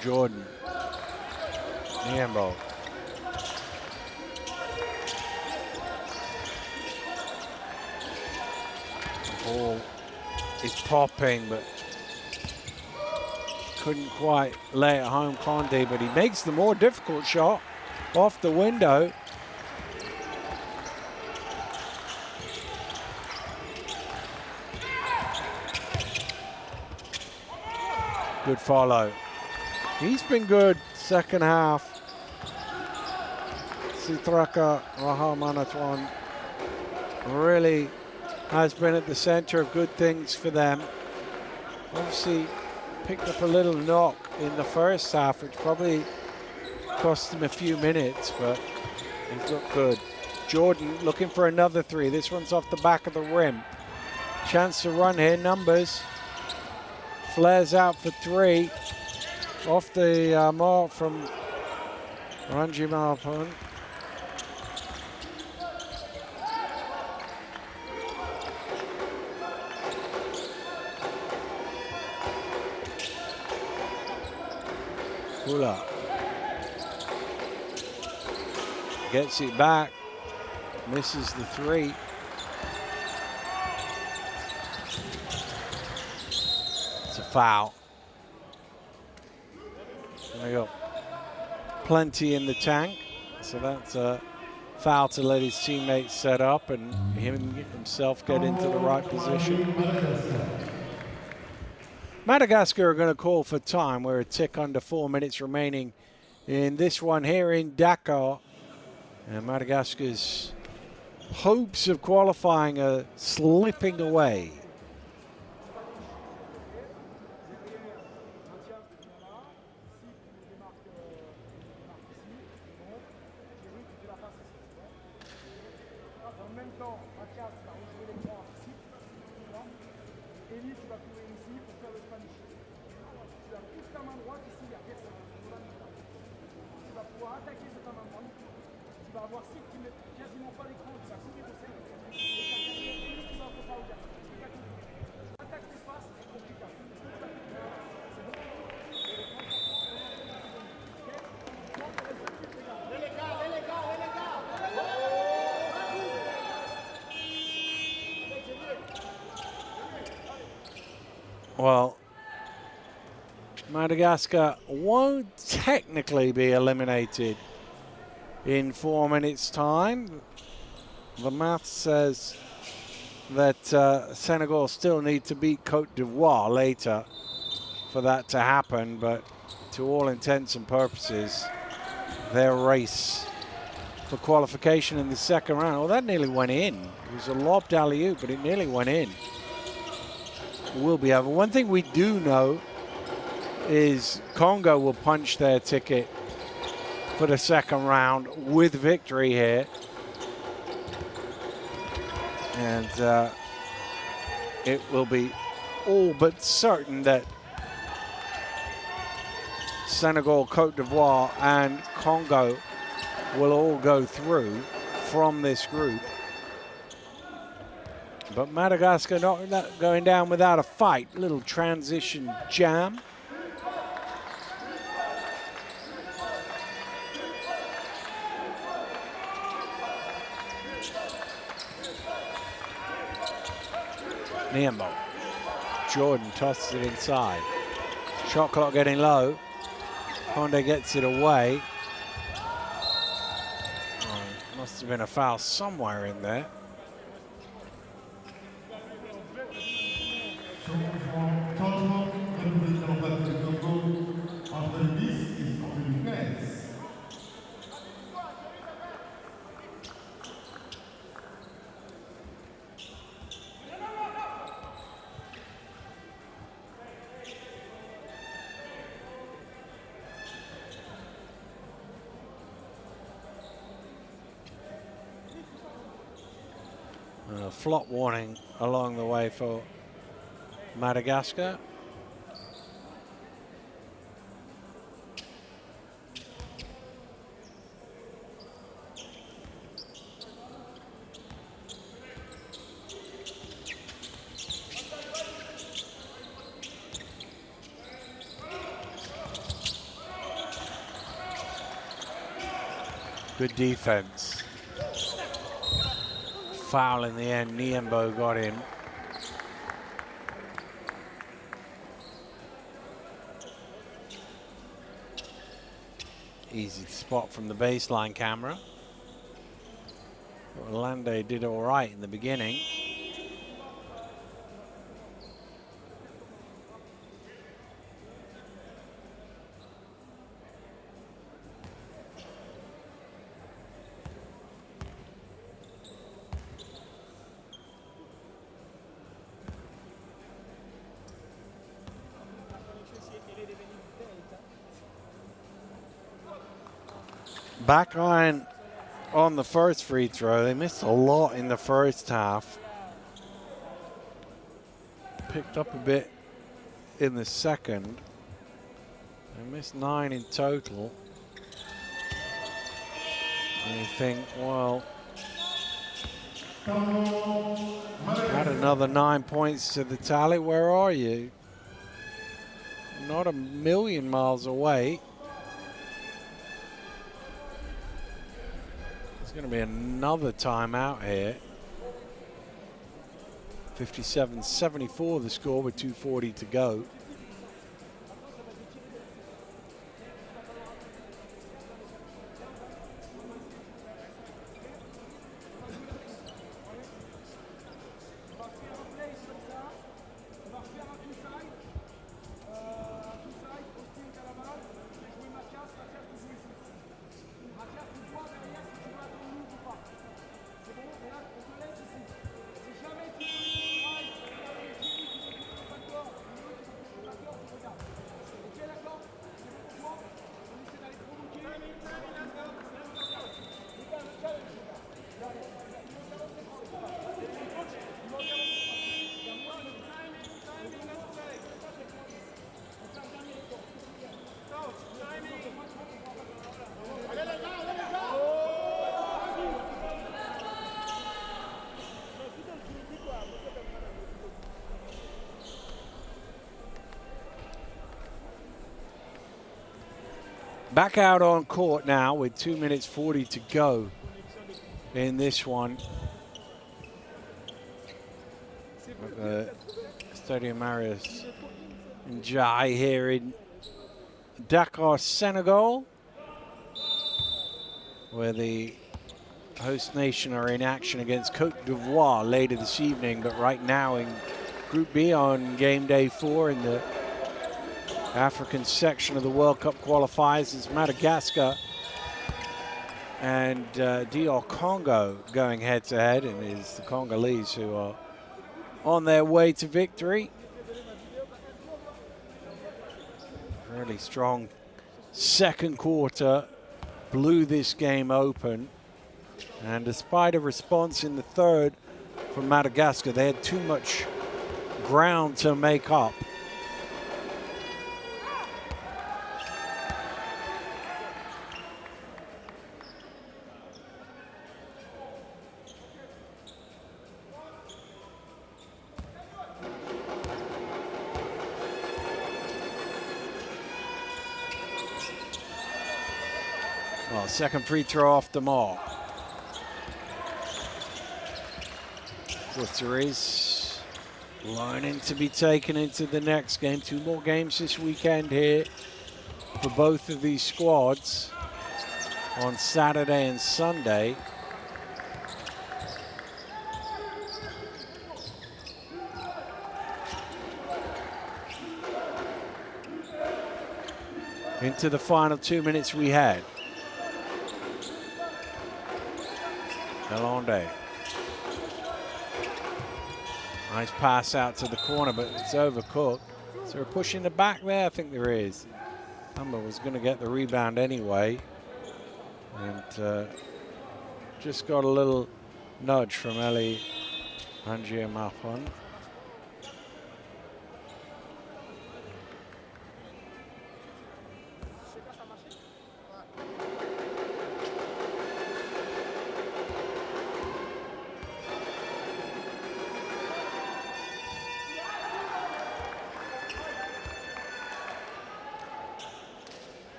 Speaker 1: Jordan. Niambo. The ball is popping, but couldn't quite lay it home, Conde, but he makes the more difficult shot off the window. Good follow. He's been good second half. Sitraka Rahamanatwan really has been at the center of good things for them. Obviously picked up a little knock in the first half, which probably cost him a few minutes, but he's looked good. Jordan looking for another 3. This one's off the back of the rim. Chance to run here, numbers. Flares out for 3. Off the mark from Ranji Malpan. Kula gets it back, misses the 3. It's a foul. They got plenty in the tank, so that's a foul to let his teammates set up and himself get into the right position. Madagascar are going to call for time. We're a tick under 4 minutes remaining in this one here in Dakar. And Madagascar's hopes of qualifying are slipping away. Well, Madagascar won't technically be eliminated in 4 minutes' time. The math says that Senegal still need to beat Cote d'Ivoire later for that to happen, but to all intents and purposes, their race for qualification in the second round, well, that nearly went in. It was a lobbed alley-oop, but it nearly went in. Will be over. One thing we do know is Congo will punch their ticket for the second round with victory here. And it will be all but certain that Senegal, Cote d'Ivoire, and Congo will all go through from this group. But Madagascar not going down without a fight. Little transition jam. Niambo. Jordan tosses it inside. Shot clock getting low. Conde gets it away. Oh, must have been a foul somewhere in there. A flop warning along the way for Madagascar. Good defense. Foul in the end. Niambo got him. Easy to spot from the baseline camera. Orlando did all right in the beginning. Backline on the first free throw. They missed a lot in the first half. Picked up a bit in the second. They missed 9 in total. And you think, well, add another 9 points to the tally. Where are you? Not a million miles away. Going to be another timeout here. 57-74 the score with 2:40 to go. Back out on court now with 2 minutes 40 to go in this one. Stadium Marius Njai here in Dakar, Senegal, where the host nation are in action against Cote d'Ivoire later this evening. But right now in Group B on game day 4 in the African section of the World Cup qualifiers is Madagascar and DR Congo going head to head, and it is the Congolese who are on their way to victory. Really strong second quarter blew this game open, and despite a response in the third from Madagascar, they had too much ground to make up. Well, second free throw off the mark. Footer is lining to be taken into the next game. 2 more games this weekend here for both of these squads on Saturday and Sunday. Into the final 2 minutes we had. Delonde. Nice pass out to the corner, but it's overcooked. Is there a push in the back there? I think there is. Humber was going to get the rebound anyway. And just got a little nudge from Eli Angiamafon.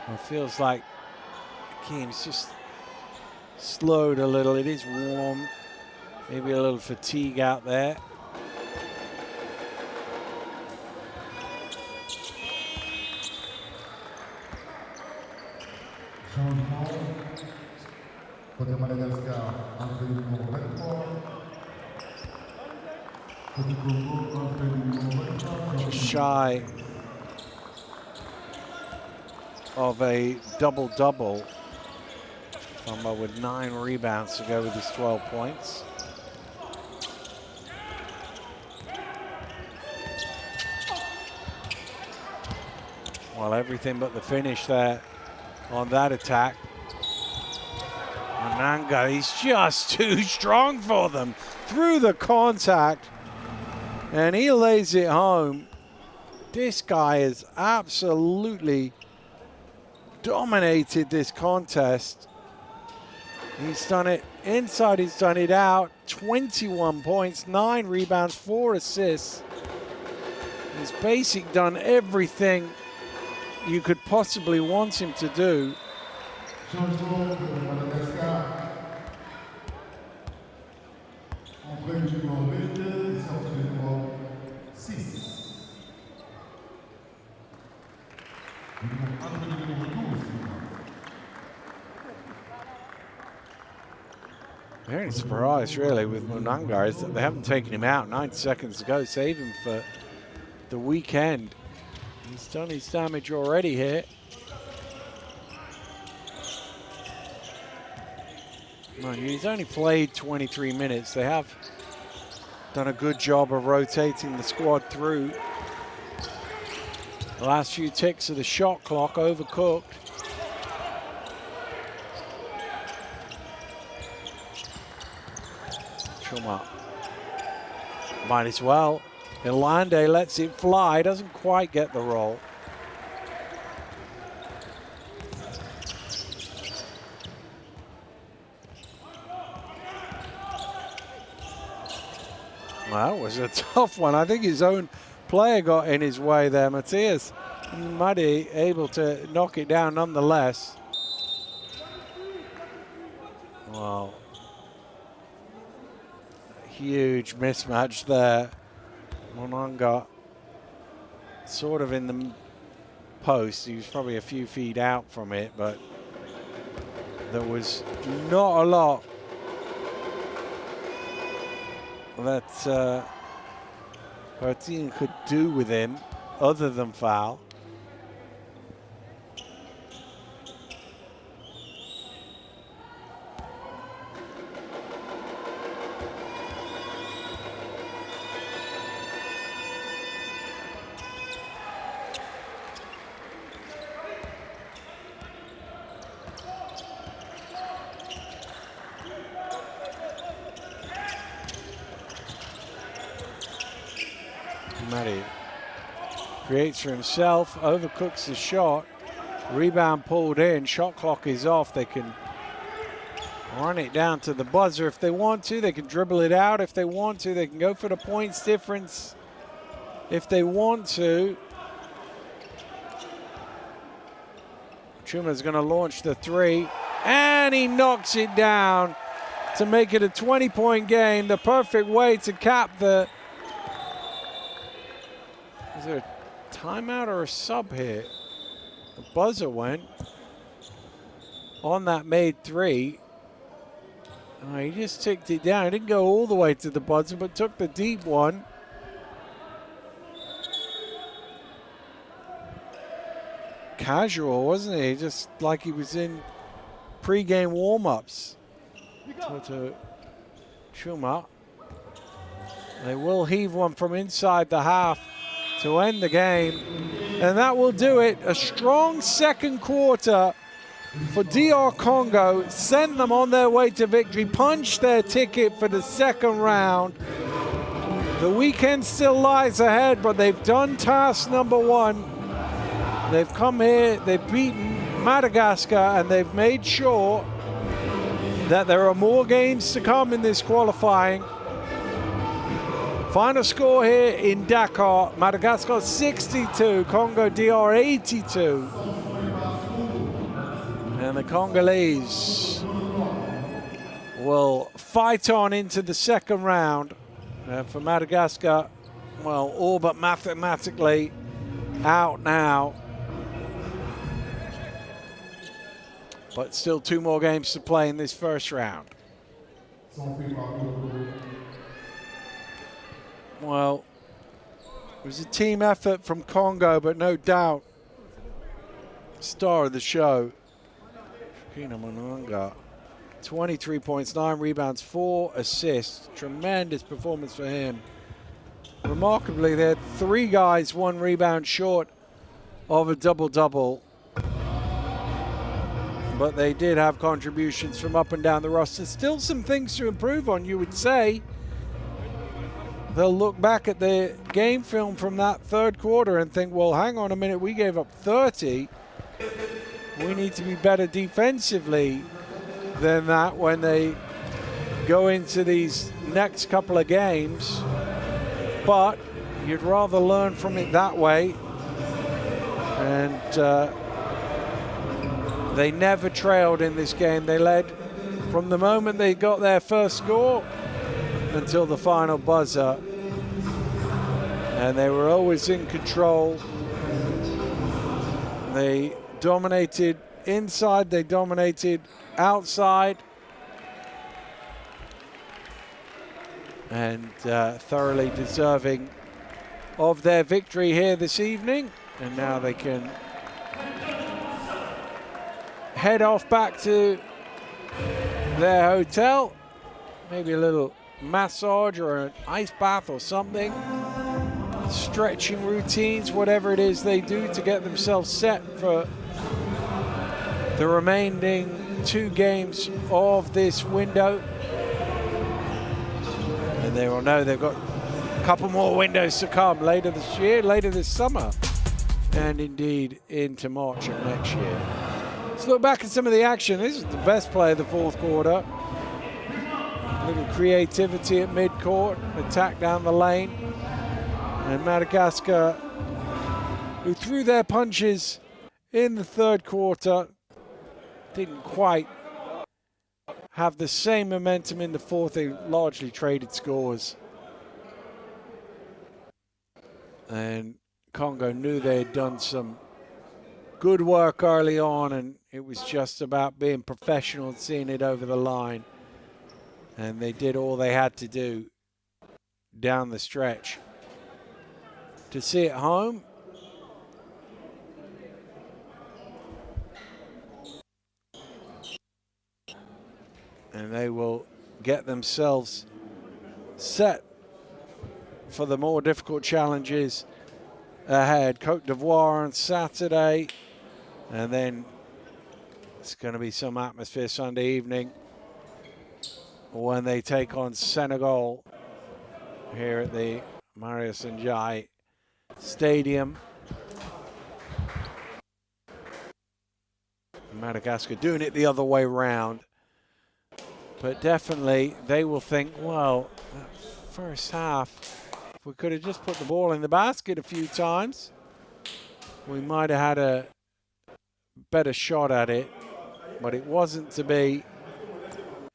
Speaker 1: It feels like the game's just slowed a little. It is warm, maybe a little fatigue out there.
Speaker 4: Côté Madagascar, entrée numéro 23. Côté Congo, entrée numéro 23.
Speaker 1: Just shy of a double-double. Fumba with 9 rebounds to go with his 12 points. Well, everything but the finish there on that attack. Mananga, he's just too strong for them. Through the contact, and he lays it home. This guy is absolutely dominated this contest. He's done it inside, he's done it out. 21 points, 9 rebounds, 4 assists. He's basically done everything you could possibly want him to do. Very surprised, really, with Munanga is that they haven't taken him out. 9 seconds to go. Save him for the weekend. He's done his damage already here. Mind you, he's only played 23 minutes. They have done a good job of rotating the squad through. The last few ticks of the shot clock overcooked. Chuma might as well. Ilande lets it fly, doesn't quite get the roll. Well, it was a tough one. I think his own player got in his way there. Matthias Muddy able to knock it down nonetheless. Wow. Huge mismatch there. Monanga sort of in the post. He was probably a few feet out from it, but there was not a lot that her team could do with him other than foul. Murray creates for himself, overcooks the shot, rebound pulled in, shot clock is off. They can run it down to the buzzer if they want to. They can dribble it out if they want to. They can go for the points difference if they want to. Chuma's going to launch the three, and he knocks it down to make it a 20-point game. The perfect way to cap the... Is there a timeout or a sub here? The buzzer went on that made three. Oh, he just ticked it down. He didn't go all the way to the buzzer, but took the deep one. Casual, wasn't he? Just like he was in pre-game warm-ups. To Chuma. They will heave one from inside the half to end the game, and that will do it. A strong second quarter for DR Congo, sent them on their way to victory, punched their ticket for the second round. The weekend still lies ahead, but they've done task number one. They've come here, they've beaten Madagascar, and they've made sure that there are more games to come in this qualifying. Final score here in Dakar, Madagascar 62, Congo DR 82. And the Congolese will fight on into the second round. For Madagascar, well, all but mathematically out now. But still two more games to play in this first round. Well, it was a team effort from Congo, but no doubt, star of the show, Shakina Monanga. 23 points, 9 rebounds, 4 assists. Tremendous performance for him. Remarkably, they had 3 guys 1 rebound short of a double-double. But they did have contributions from up and down the roster. Still some things to improve on, you would say. They'll look back at the game film from that third quarter and think, well, hang on a minute, we gave up 30. We need to be better defensively than that when they go into these next couple of games. But you'd rather learn from it that way. And they never trailed in this game. They led from the moment they got their first score until the final buzzer. And they were always in control. They dominated inside, they dominated outside. And thoroughly deserving of their victory here this evening. And now they can head off back to their hotel. Maybe a little massage or an ice bath or something. Stretching routines, whatever it is they do to get themselves set for the remaining 2 games of this window. And they will know they've got a couple more windows to come later this year, later this summer, and indeed into March of next year. Let's look back at some of the action. This is the best play of the fourth quarter. A little creativity at midcourt, attack down the lane. And Madagascar who threw their punches in the third quarter. Didn't quite have the same momentum in the fourth. They largely traded scores. And Congo knew they had done some good work early on, and it was just about being professional and seeing it over the line. And they did all they had to do down the stretch to see it home. And they will get themselves set for the more difficult challenges ahead. Côte d'Ivoire on Saturday, and then it's going to be some atmosphere Sunday evening when they take on Senegal here at the Marius Ndiaye Stadium. Madagascar doing it the other way round. But definitely they will think, well, that first half, if we could have just put the ball in the basket a few times, we might have had a better shot at it. But it wasn't to be.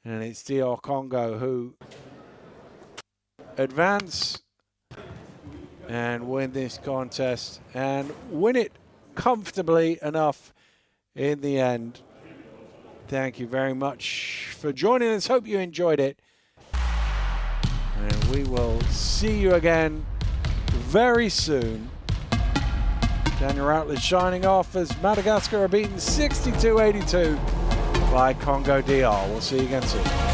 Speaker 1: And it's DR Congo who advance and win this contest and win it comfortably enough in the end. Thank you very much for joining us. Hope you enjoyed it. And we will see you again very soon. Daniel Routledge signing off as Madagascar are beaten 62-82 by Congo DR. We'll see you again soon.